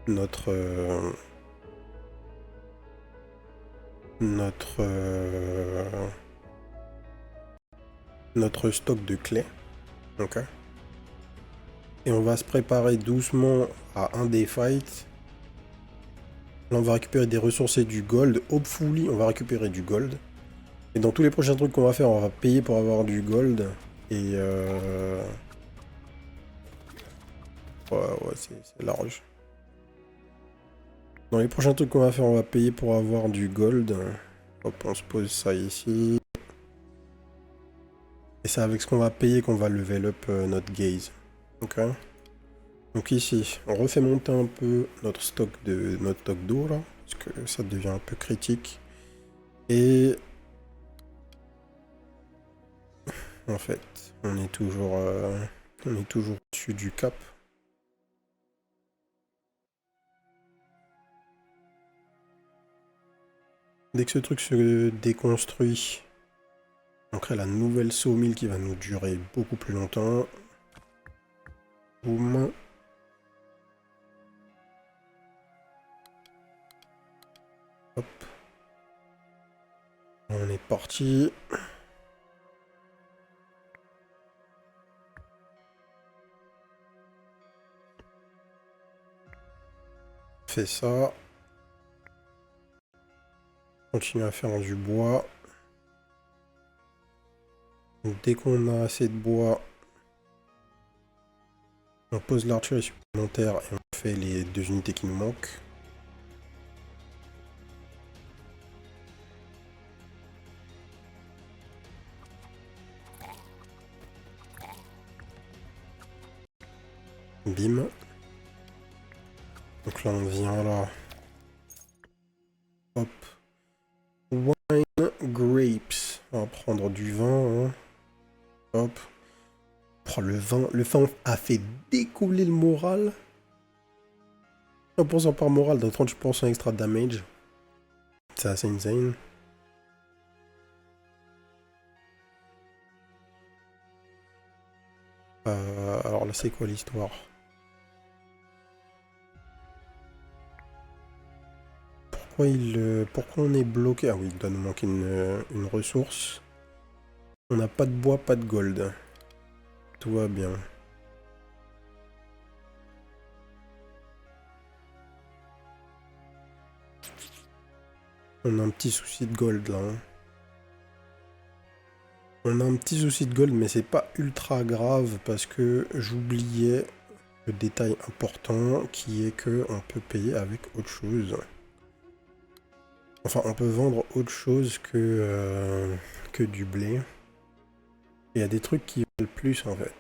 notre... notre stock de clés. Ok. Et on va se préparer doucement à un des fights. Là, on va récupérer des ressources et du gold. Hopefully, on va récupérer du gold. Et dans tous les prochains trucs qu'on va faire, on va payer pour avoir du gold. Et ouais, c'est large. Dans les prochains trucs qu'on va faire, on va payer pour avoir du gold. Hop, on se pose ça ici. Et c'est avec ce qu'on va payer qu'on va level up notre gaze. Ok. Donc ici, on refait monter un peu notre stock d'eau là, parce que ça devient un peu critique. Et en fait, on est toujours au-dessus du cap. Dès que ce truc se déconstruit, on crée la nouvelle sawmill qui va nous durer beaucoup plus longtemps. Boum. Hop. On est parti. Fait ça. Continue à faire du bois. Donc, dès qu'on a assez de bois, on pose l'artillerie supplémentaire et on fait les 2 unités qui nous manquent. Bim. Donc là on vient là. Hop. Wine grapes. On va prendre du vin. Hein. Hop. Oh, le vin a fait découler le moral. 1% par moral dans 38% extra damage. C'est assez insane. Alors là c'est quoi l'histoire? Pourquoi on est bloqué? Ah oui, il doit nous manquer une ressource. On n'a pas de bois, pas de gold. Tout va bien. On a un petit souci de gold là. Hein. On a un petit souci de gold, mais c'est pas ultra grave parce que j'oubliais le détail important qui est que on peut payer avec autre chose. Enfin, on peut vendre autre chose que du blé. Il y a des trucs qui valent plus en fait.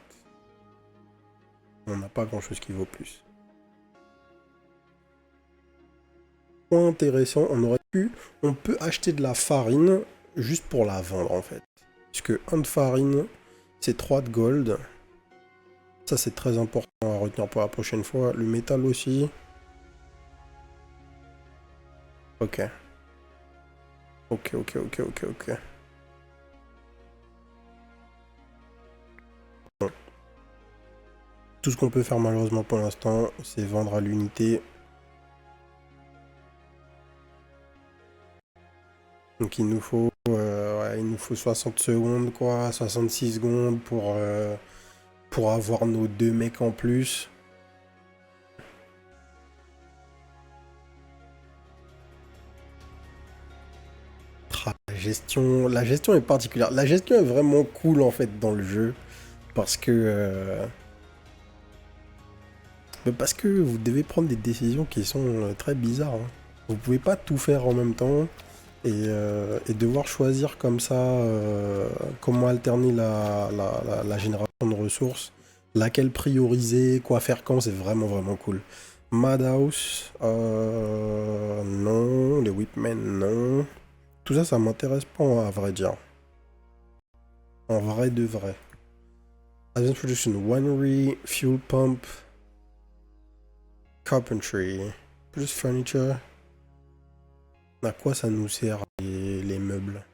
On n'a pas grand chose qui vaut plus. Point intéressant, on peut acheter de la farine juste pour la vendre en fait. Puisque 1 de farine, c'est 3 de gold. Ça c'est très important à retenir pour la prochaine fois. Le métal aussi. Ok. Ok. Bon. Tout ce qu'on peut faire malheureusement pour l'instant, c'est vendre à l'unité. Donc il nous faut 60 secondes quoi, 66 secondes pour avoir nos 2 mecs en plus. La gestion est particulière. La gestion est vraiment cool en fait dans le jeu parce que vous devez prendre des décisions qui sont très bizarres. Hein. Vous pouvez pas tout faire en même temps et devoir choisir comme ça comment alterner la génération de ressources, laquelle prioriser, quoi faire quand, c'est vraiment cool. Madhouse, non, les Whipmen, non. Tout ça, ça m'intéresse pas à vrai dire. En vrai de vrai. Advanced Production, Winery, Fuel Pump, Carpentry, plus Furniture. À quoi ça nous sert les meubles?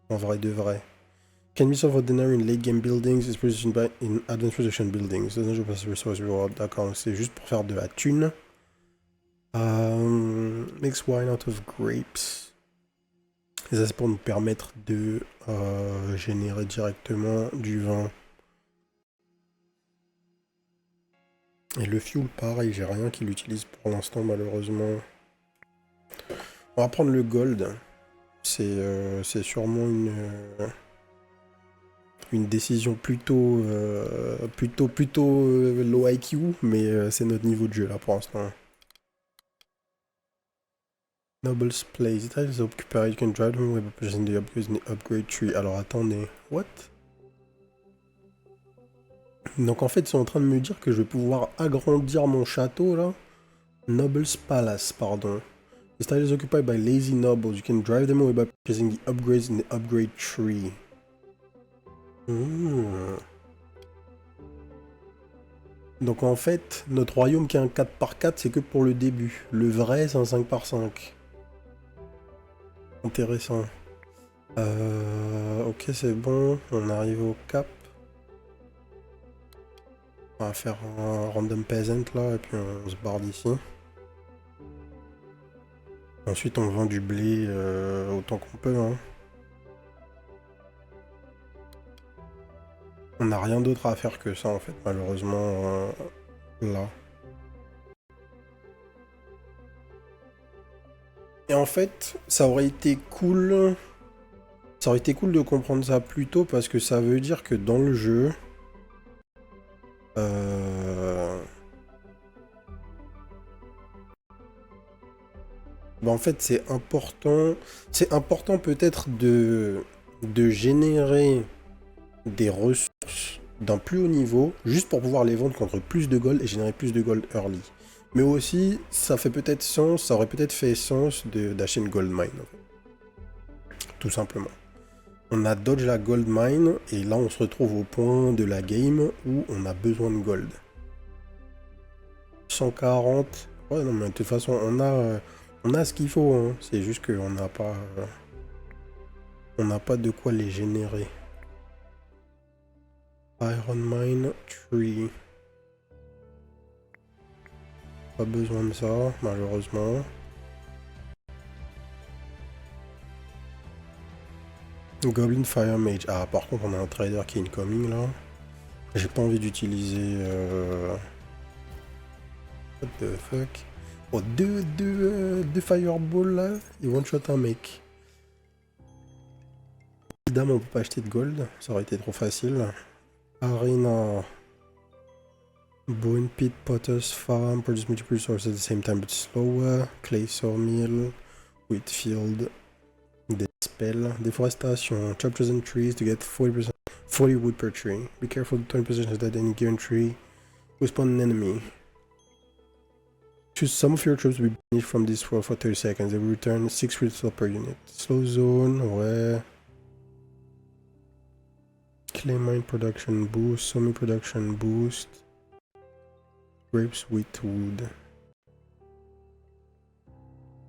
En vrai de vrai. Can be solved for dinner in late game buildings is positioned by in advanced production buildings. Resource reward. D'accord, c'est juste pour faire de la thune. Mix wine out of grapes. Et ça c'est pour nous permettre de générer directement du vin. Et le fuel, pareil, j'ai rien qui l'utilise pour l'instant malheureusement. On va prendre le gold. C'est sûrement une décision plutôt low IQ, mais c'est notre niveau de jeu là pour l'instant. Noble's Place. It is occupied. You can drive them by purchasing the upgrades in the upgrade tree. Alors attendez, what? Donc en fait, ils sont en train de me dire que je vais pouvoir agrandir mon château là. Noble's Palace, pardon. The style is occupied by lazy nobles. You can drive them away by purchasing the upgrades in the upgrade tree. Donc en fait, notre royaume qui est un 4x4, c'est que pour le début. Le vrai, c'est un 5x5. Intéressant. Ok, c'est bon. On arrive au cap. On va faire un random peasant là, et puis on se barre d'ici. Ensuite, on vend du blé autant qu'on peut. Hein. On n'a rien d'autre à faire que ça en fait, malheureusement, là. Et en fait, ça aurait été cool Ça aurait été cool de comprendre ça plus tôt parce que ça veut dire que dans le jeu... Bah en fait, c'est important peut-être de générer des ressources d'un plus haut niveau, juste pour pouvoir les vendre contre plus de gold et générer plus de gold early. Mais aussi, ça fait peut-être sens, ça aurait peut-être fait sens d'acheter une gold mine, en fait. Tout simplement. On a dodge la gold mine, et là on se retrouve au point de la game où on a besoin de gold. 140. Ouais, non, mais de toute façon, on a ce qu'il faut, hein. C'est juste qu'on n'a pas de quoi les générer. Iron Mine Tree. Pas besoin de ça, malheureusement. Goblin Fire Mage. Ah, par contre, on a un trader qui est incoming, là. J'ai pas envie d'utiliser... What the fuck? Oh, deux fireballs, là. Ils one-shot un mec. Évidemment, on peut pas acheter de gold. Ça aurait été trop facile. Arena... Bone Pit, Potter's Farm, produce multiple resources at the same time but slower. Clay Sawmill, Wheat Field, des spells, Deforestation, chop chosen trees to get 40%, 40 wood per tree. Be careful, 20% is dead any given tree. Will spawn an enemy. Choose some of your troops to be banished from this world for 30 seconds. They will return 6 crystals per unit. Slow zone, ouais. Clay mine production boost, sawmill production boost. Grapes with wood.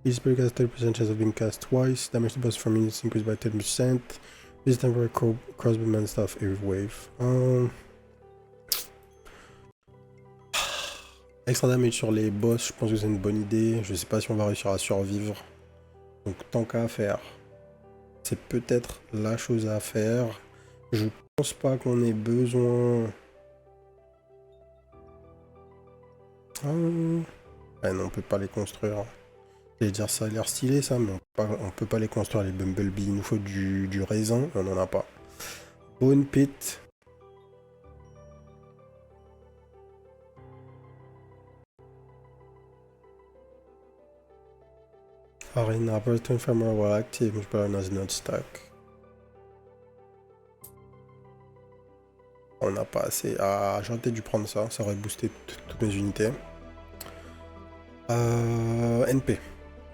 Each spell has 30% chance of being cast twice. Damage to boss from units increased by 10%. This temporary crossbowman stuff every wave. Extra damage sur les boss, je pense que c'est une bonne idée. Je sais pas si on va réussir à survivre. Donc tant qu'à faire, c'est peut-être la chose à faire. Je pense pas qu'on ait besoin... Ah non, on peut pas les construire. J'allais dire ça a l'air stylé ça, mais on peut pas les construire les Bumblebee. Il nous faut du raisin, on en a pas. Bone Pit. Arena, Burton Farmer while active, which burn is not stuck. On n'a pas assez. Ah, j'aurais peut-être dû prendre ça, ça aurait boosté toutes mes unités. NP.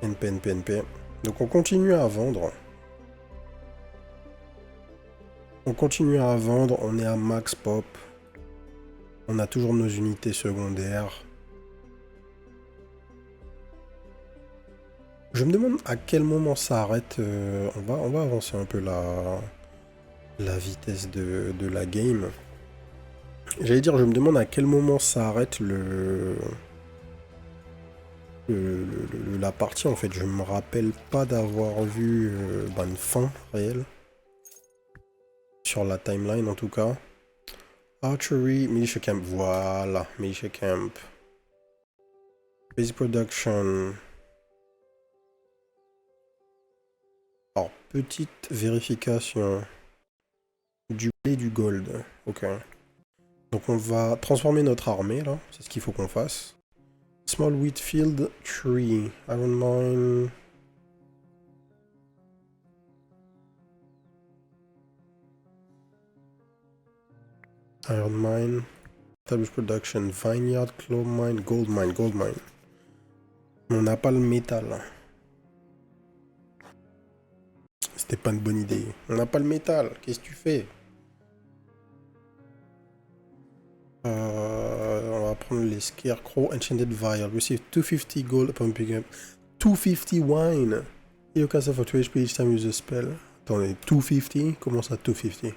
NP. Donc on continue à vendre. On est à max pop. On a toujours nos unités secondaires. Je me demande à quel moment ça arrête. On va avancer un peu la vitesse de la game. J'allais dire, je me demande à quel moment ça arrête la partie. En fait, je me rappelle pas d'avoir vu une fin réelle. Sur la timeline en tout cas. Archery, Militia Camp. Voilà, Militia Camp. Basic Production. Alors, petite vérification. Du blé et du gold. Ok. Donc on va transformer notre armée là. C'est ce qu'il faut qu'on fasse. Small wheat field tree. Iron mine. Iron mine. Establish production. Vineyard, claw mine, gold mine, gold mine. On n'a pas le métal. C'était pas une bonne idée. On n'a pas le métal. Qu'est-ce que tu fais? On va prendre les Scarecrow Enchanted Vial. Receive 250 gold upon picking up. 250 wine. You cast for 2 HP each time you use a spell. Attendez, 250? Comment ça 250?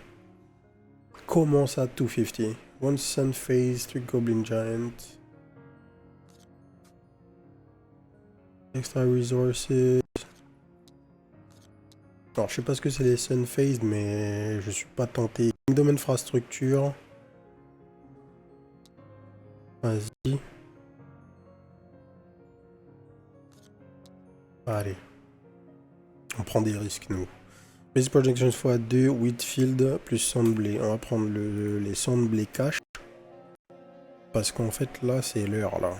Comment ça 250? One Sun Phase, 3 Goblin Giant. Extra Resources. Alors, je sais pas ce que c'est les Sun Phase, mais je suis pas tenté. Kingdom Infrastructure. Vas-y. Allez. On prend des risques, nous. Base Projection x2, Wheatfield plus Sandblé. On va prendre les Sandblé cash. Parce qu'en fait là c'est l'heure là.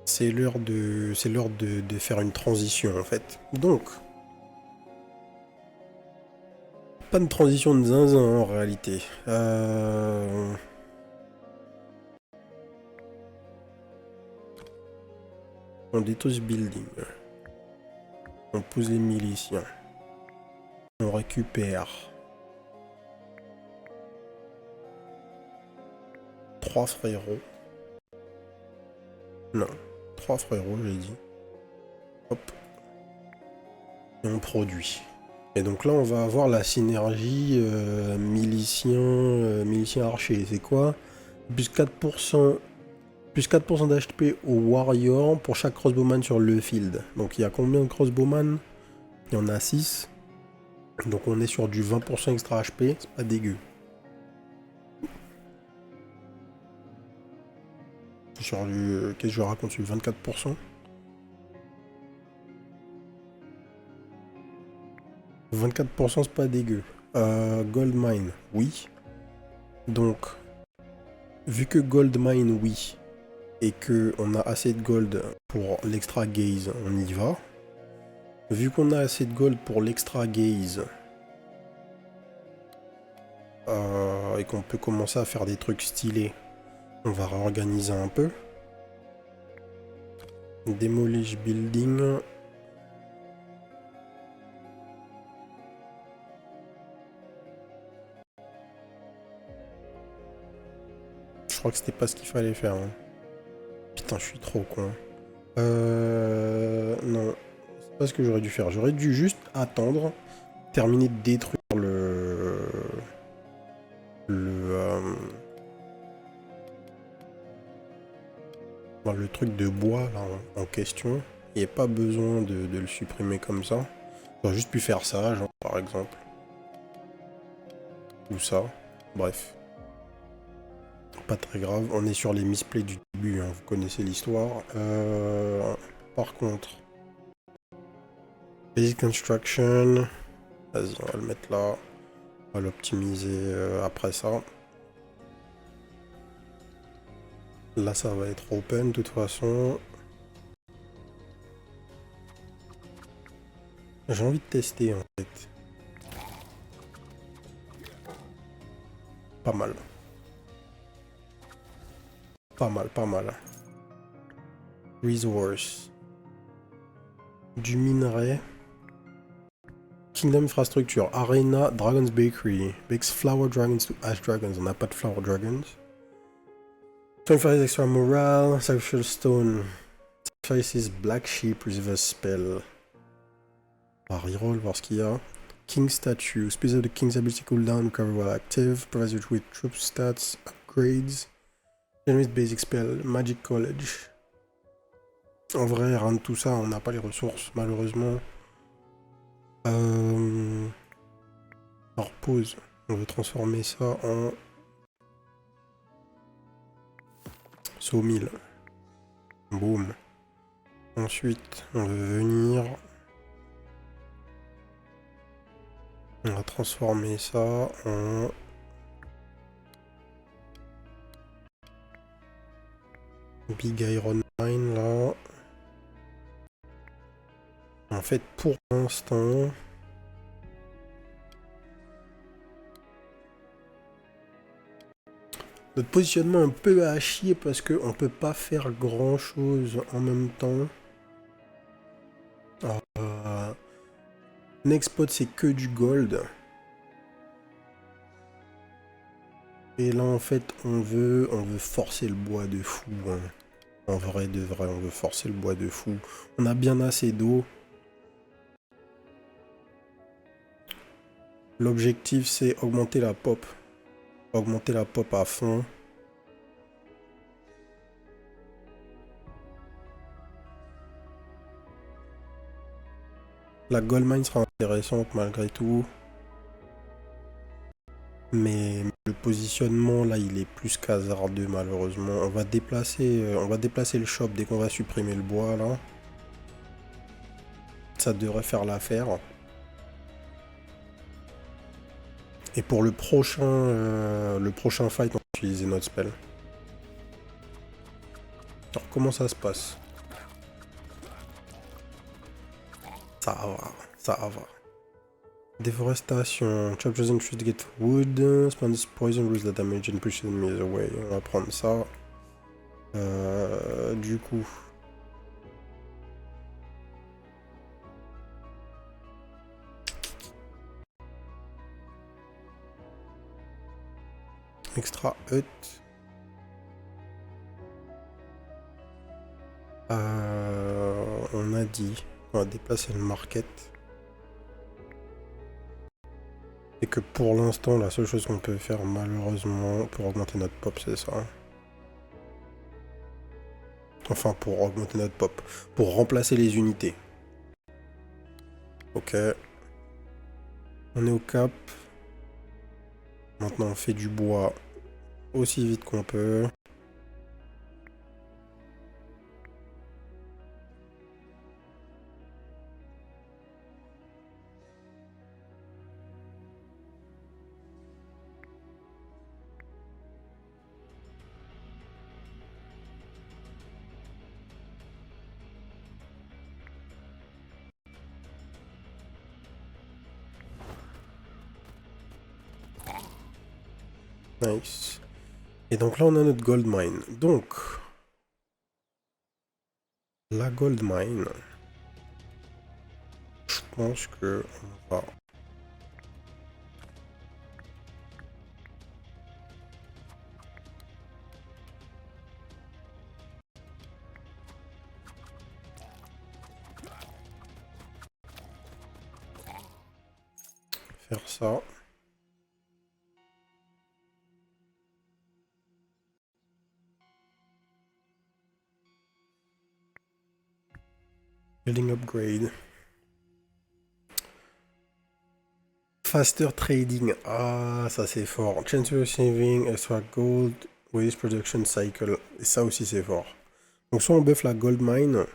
C'est l'heure de faire une transition en fait. Donc pas de transition de zinzin en réalité. On détruit ce building. On pose les miliciens. On récupère 3 frérots. Non, 3 frérots j'ai dit. Hop. Et on produit. Et donc là on va avoir la synergie milicien archer. C'est quoi? Plus 4%. Plus 4% d'HP au Warrior pour chaque crossbowman sur le field. Donc il y a combien de crossbowman? Il y en a 6. Donc on est sur du 20% extra HP, c'est pas dégueu. Sur du... Qu'est-ce que je raconte sur 24%? 24% c'est pas dégueu. Gold mine, oui. Donc, vu que gold mine, oui, et que on a assez de gold pour l'extra gaze, on y va. Vu qu'on a assez de gold pour l'extra gaze, et qu'on peut commencer à faire des trucs stylés, on va réorganiser un peu. Demolish building. Je crois que c'était pas ce qu'il fallait faire. Hein. Putain, je suis trop con. Non. C'est pas ce que j'aurais dû faire. J'aurais dû juste attendre, terminer de détruire le truc de bois là, en question. Il n'y a pas besoin de le supprimer comme ça. J'aurais juste pu faire ça, genre, par exemple. Ou ça. Bref. Pas très grave. On est sur les misplays du début, hein. Vous connaissez l'histoire. Par contre... Basic Construction. Vas-y, on va le mettre là. On va l'optimiser après ça. Là, ça va être open de toute façon. J'ai envie de tester en fait. Pas mal. Pas mal, pas mal. Resource. Du minerai. Kingdom Infrastructure. Arena, Dragon's Bakery. Makes Flower Dragons to Ash Dragons. On n'a pas de Flower Dragons. 25 extra morale. Sacrificial Stone. Sacrifices Black Sheep Reverse Spell. On va reroll, voir ce qu'il y a. King Statue. Space of the King's ability cooldown. Recover while active. Provides you with troop stats. Upgrades. Generate basic spell. Magic College. En vrai, rien de tout ça. On n'a pas les ressources, malheureusement. Alors, pause. On veut transformer ça en... Sawmill. Boom. Ensuite, on veut venir... On va transformer ça en... Big Iron Mine, là. En fait, pour l'instant... Notre positionnement est un peu à chier parce qu'on peut pas faire grand chose en même temps. Next spot c'est que du gold. Et là en fait on veut forcer le bois de fou. Hein. En vrai de vrai on veut forcer le bois de fou. On a bien assez d'eau. L'objectif c'est augmenter la pop. Augmenter la pop à fond. La gold mine sera intéressante malgré tout. Mais le positionnement là il est plus qu'hasardeux malheureusement. On va déplacer le shop dès qu'on va supprimer le bois là. Ça devrait faire l'affaire. Et pour le prochain fight, on va utiliser notre spell. Alors comment ça se passe? Ça va, ça va. Déforestation. Chop chosen trees to get wood. Spend this poison, lose the damage and push enemies away. On va prendre ça. Du coup. Extra hut. On a dit qu'on va déplacer le market. Et que pour l'instant, la seule chose qu'on peut faire, malheureusement, pour augmenter notre pop, c'est ça. Enfin, pour augmenter notre pop. Pour remplacer les unités. Ok. On est au cap. Maintenant, on fait du bois aussi vite qu'on peut. Nice. Et donc là, on a notre gold mine. Donc, la gold mine, je pense que on va faire ça. Building upgrade. Faster trading. Ah, ça c'est fort. Chance of receiving extra gold with production cycle. Et ça aussi c'est fort. Donc soit on buff la gold mine,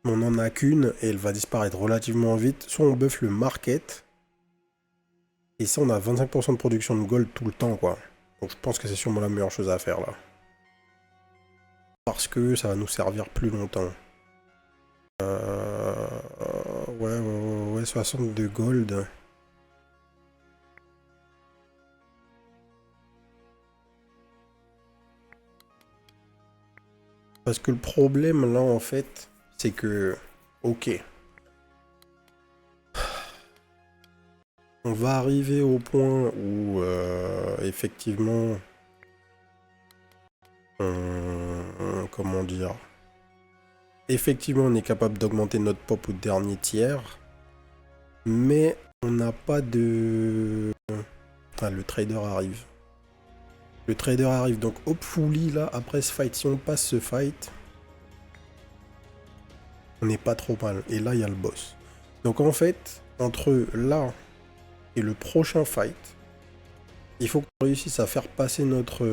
mais on n'en a qu'une et elle va disparaître relativement vite. Soit on buff le market. Et ça on a 25% de production de gold tout le temps quoi. Donc je pense que c'est sûrement la meilleure chose à faire là. Parce que ça va nous servir plus longtemps. Ouais, 62 gold. Parce que le problème là en fait, c'est que, ok, on va arriver au point où effectivement, comment dire, effectivement on est capable d'augmenter notre pop au dernier tiers, mais on n'a pas de... Ah, le trader arrive. Le trader arrive, donc hopefully là, après ce fight, si on passe ce fight, on n'est pas trop mal. Et là, il y a le boss. Donc en fait, entre là et le prochain fight, il faut qu'on réussisse à faire passer notre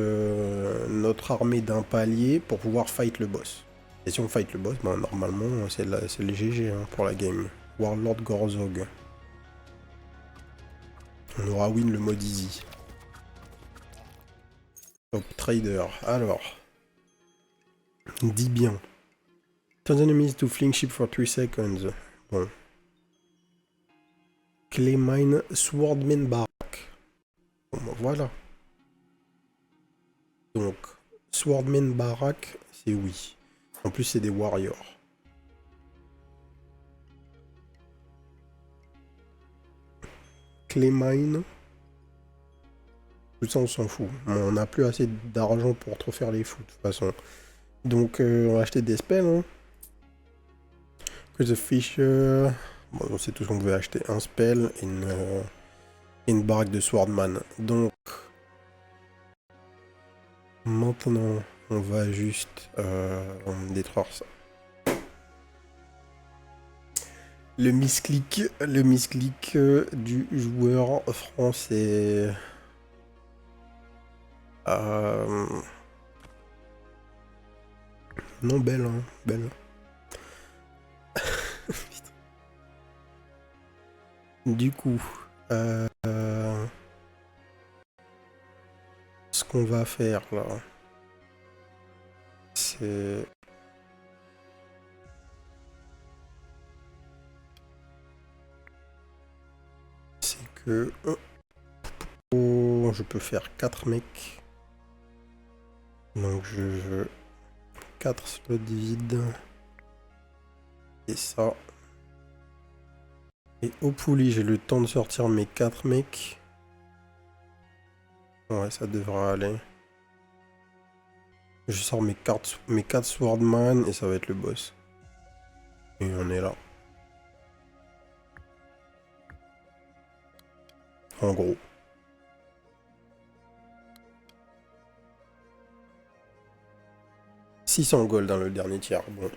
armée d'un palier pour pouvoir fight le boss. Et si on fight le boss, ben, normalement, c'est le GG hein, pour la game. Warlord Gorzog. On aura win le mode easy. Top trader. Alors. Dis bien. Turn enemies to fling ship for 3 seconds. Bon. Clay mine Swordman Barak. Bon, ben voilà. Donc, Swordman Barak, c'est oui. En plus, c'est des warriors. Clay mine. Tout ça, on s'en fout. On n'a plus assez d'argent pour trop faire les fous, de toute façon. Donc, on va acheter des spells. Hein. The Fisher. Bon, c'est tout ce qu'on pouvait acheter. Un spell et une baraque de Swordman. Donc, maintenant, on va juste détruire ça. Le misclick du joueur français. Non, belle, hein, belle. Du coup, ce qu'on va faire là, c'est... que... Oh, je peux faire 4 mecs. Donc je veux 4 slots vides. Et ça. Et au poulie, j'ai le temps de sortir mes 4 mecs. Ouais, ça devrait aller. Je sors mes 4 Swordman et ça va être le boss. Et on est là. En gros. « 600 gold dans le dernier tiers. Bon.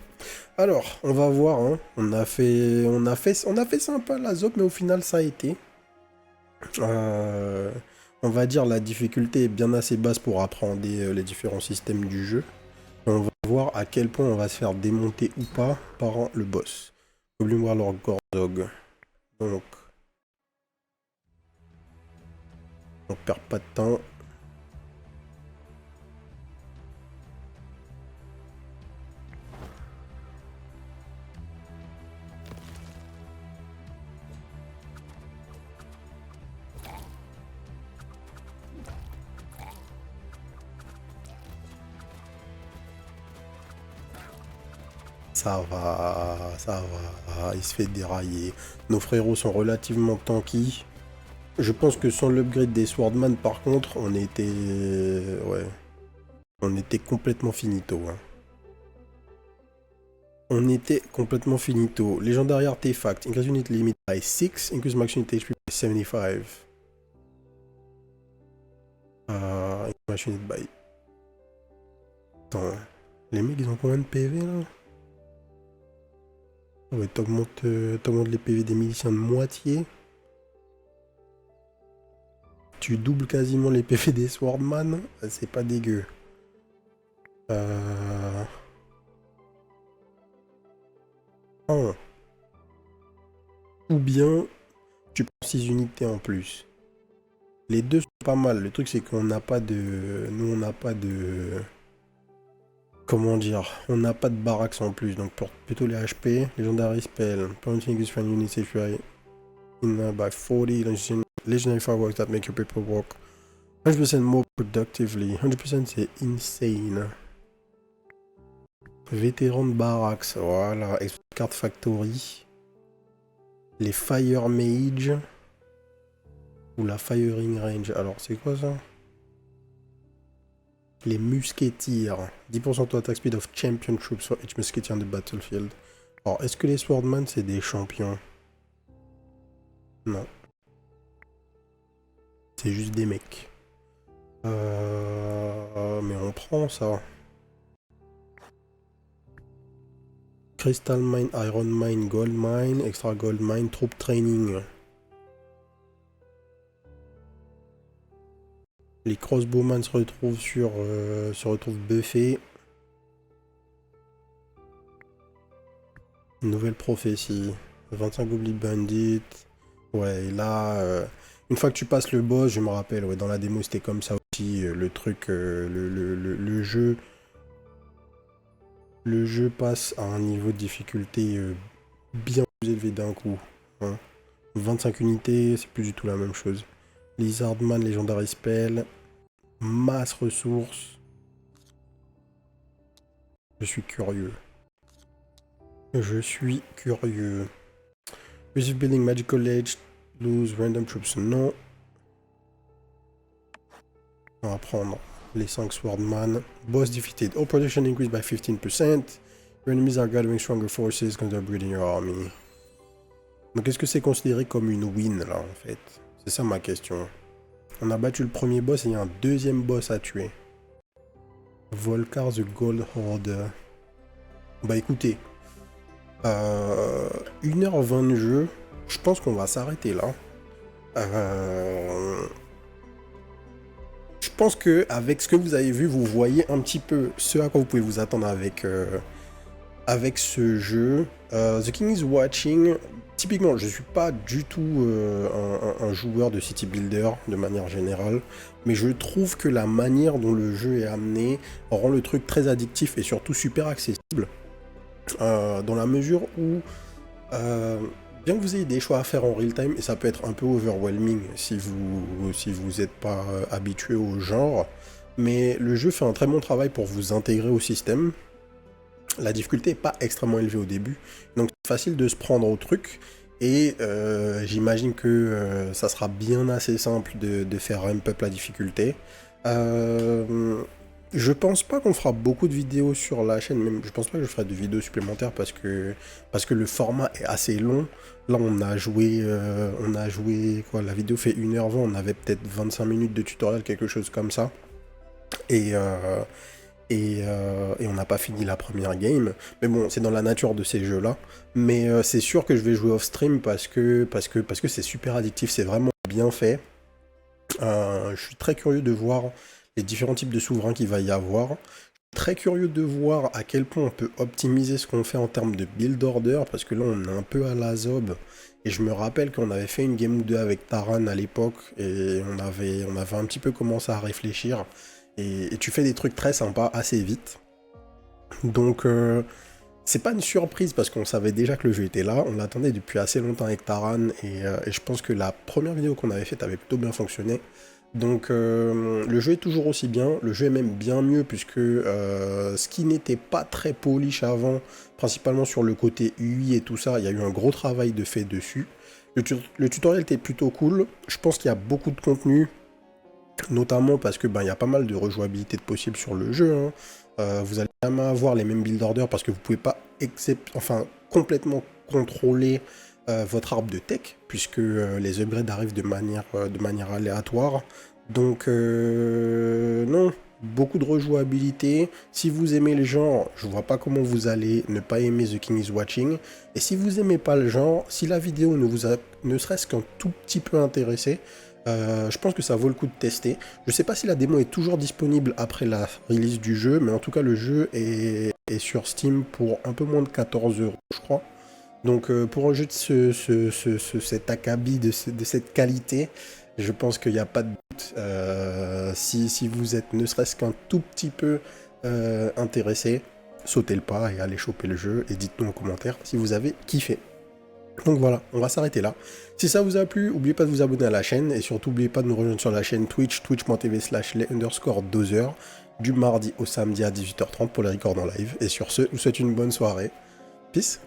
Alors, on va voir. Hein. On a fait sympa la zop, mais au final, ça a été. On va dire la difficulté est bien assez basse pour apprendre les différents systèmes du jeu. On va voir à quel point on va se faire démonter ou pas par le boss. Goblin Warlord Gordog. Donc, on perd pas de temps. Ça va, il se fait dérailler. Nos frérots sont relativement tanky. Je pense que sans l'upgrade des Swordman, par contre, on était... Ouais. On était complètement finito. Hein. On était complètement finito. Légendary Artifact. Increase unit limit by 6. Increase max unit HP by 75. Increase max unit by... Attends. Les mecs, ils ont combien de PV, là? Ouais, t'augmentes les PV des miliciens de moitié. Tu doubles quasiment les PV des Swordman. C'est pas dégueu. Oh. Ou bien, tu prends 6 unités en plus. Les deux sont pas mal. Le truc, c'est qu'on n'a pas de... Nous, on n'a pas de... Comment dire? On n'a pas de barracks en plus. Donc, pour plutôt les HP, Legendary Spell. Permitting use for units HPI in by 40. Legendary Fireworks that make your people work 100% more productively. 100% c'est insane. Vétéran de barracks. Voilà. Card Factory. Les Fire Mage. Ou la Firing Range. Alors, c'est quoi ça? Les Musketeers. 10% to attack speed of champion troops for each musketeer on the battlefield. Alors, est-ce que les Swordman, c'est des champions? Non. C'est juste des mecs. Mais on prend ça. Crystal Mine, Iron Mine, Gold Mine, Extra Gold Mine, Troop Training. Les Crossbowman se retrouvent buffés. Nouvelle prophétie. 25 Goblin Bandits. Ouais, là, une fois que tu passes le boss, je me rappelle, ouais, dans la démo c'était comme ça aussi, le truc, le jeu. Le jeu passe à un niveau de difficulté bien plus élevé d'un coup. Hein. 25 unités, c'est plus du tout la même chose. Lizardman, Legendary Spell. Masse ressources. Je suis curieux. Je suis curieux. Receive Building Magical Age. Lose Random Troops. Non. On va prendre les 5 Swordman. Boss defeated. All production increased by 15%. Your enemies are gathering stronger forces because they're breeding your army. Donc est-ce que c'est considéré comme une win là en fait? C'est ça ma question. On a battu le premier boss et il y a un deuxième boss à tuer. Volcar the Gold Hoarder. Bah écoutez. 1h20 de jeu. Je pense qu'on va s'arrêter là. Je pense que avec ce que vous avez vu, vous voyez un petit peu ce à quoi vous pouvez vous attendre avec ce jeu. The King is Watching. typiquement, je suis pas du tout un joueur de city builder de manière générale, mais je trouve que la manière dont le jeu est amené rend le truc très addictif et surtout super accessible, dans la mesure où, euh, bien que vous ayez des choix à faire en real time, et ça peut être un peu overwhelming si vous êtes pas habitué au genre, mais le jeu fait un très bon travail pour vous intégrer au système. La difficulté n'est pas extrêmement élevée au début, donc c'est facile de se prendre au truc, et j'imagine que ça sera bien assez simple de faire ramp up la difficulté. Euh, je pense pas qu'on fera beaucoup de vidéos sur la chaîne, même je pense pas que je ferai de vidéos supplémentaires parce que le format est assez long. Là on a joué quoi, la vidéo fait 1h20, on avait peut-être 25 minutes de tutoriel, quelque chose comme ça. Et, et on n'a pas fini la première game. Mais bon, c'est dans la nature de ces jeux-là. Mais c'est sûr que je vais jouer off-stream parce que c'est super addictif, c'est vraiment bien fait. Je suis très curieux de voir les différents types de souverains qu'il va y avoir. Très curieux de voir à quel point on peut optimiser ce qu'on fait en termes de build order, parce que là on est un peu à la zob. Et je me rappelle qu'on avait fait une game ou deux avec Taran à l'époque, et on avait un petit peu commencé à réfléchir. Et tu fais des trucs très sympas assez vite. Donc c'est pas une surprise parce qu'on savait déjà que le jeu était là, on l'attendait depuis assez longtemps avec Taran, et je pense que la première vidéo qu'on avait faite avait plutôt bien fonctionné. Donc le jeu est toujours aussi bien, le jeu est même bien mieux puisque ce qui n'était pas très polish avant, principalement sur le côté UI et tout ça, il y a eu un gros travail de fait dessus. Le tutoriel était plutôt cool, je pense qu'il y a beaucoup de contenu, notamment parce que ben, y a pas mal de rejouabilité de possible sur le jeu, hein. Vous allez jamais avoir les mêmes build orders parce que vous pouvez pas complètement contrôler votre arbre de tech, puisque les upgrades arrivent de manière aléatoire. Donc non, beaucoup de rejouabilité. Si vous aimez le genre, je vois pas comment vous allez ne pas aimer The King is Watching. Et si vous aimez pas le genre, si la vidéo ne vous a ne serait-ce qu'un tout petit peu intéressé, je pense que ça vaut le coup de tester. Je sais pas si la démo est toujours disponible après la release du jeu, mais en tout cas le jeu est sur Steam pour un peu moins de 14 € je crois. Donc pour un jeu de cet acabit, de cette qualité, je pense qu'il n'y a pas de doute. Si vous êtes ne serait-ce qu'un tout petit peu intéressé, sautez le pas et allez choper le jeu et dites-nous en commentaire si vous avez kiffé. Donc voilà, on va s'arrêter là. Si ça vous a plu, n'oubliez pas de vous abonner à la chaîne et surtout n'oubliez pas de nous rejoindre sur la chaîne Twitch, twitch.tv/les_dozers, du mardi au samedi à 18h30 pour les records en live. Et sur ce, je vous souhaite une bonne soirée. Peace.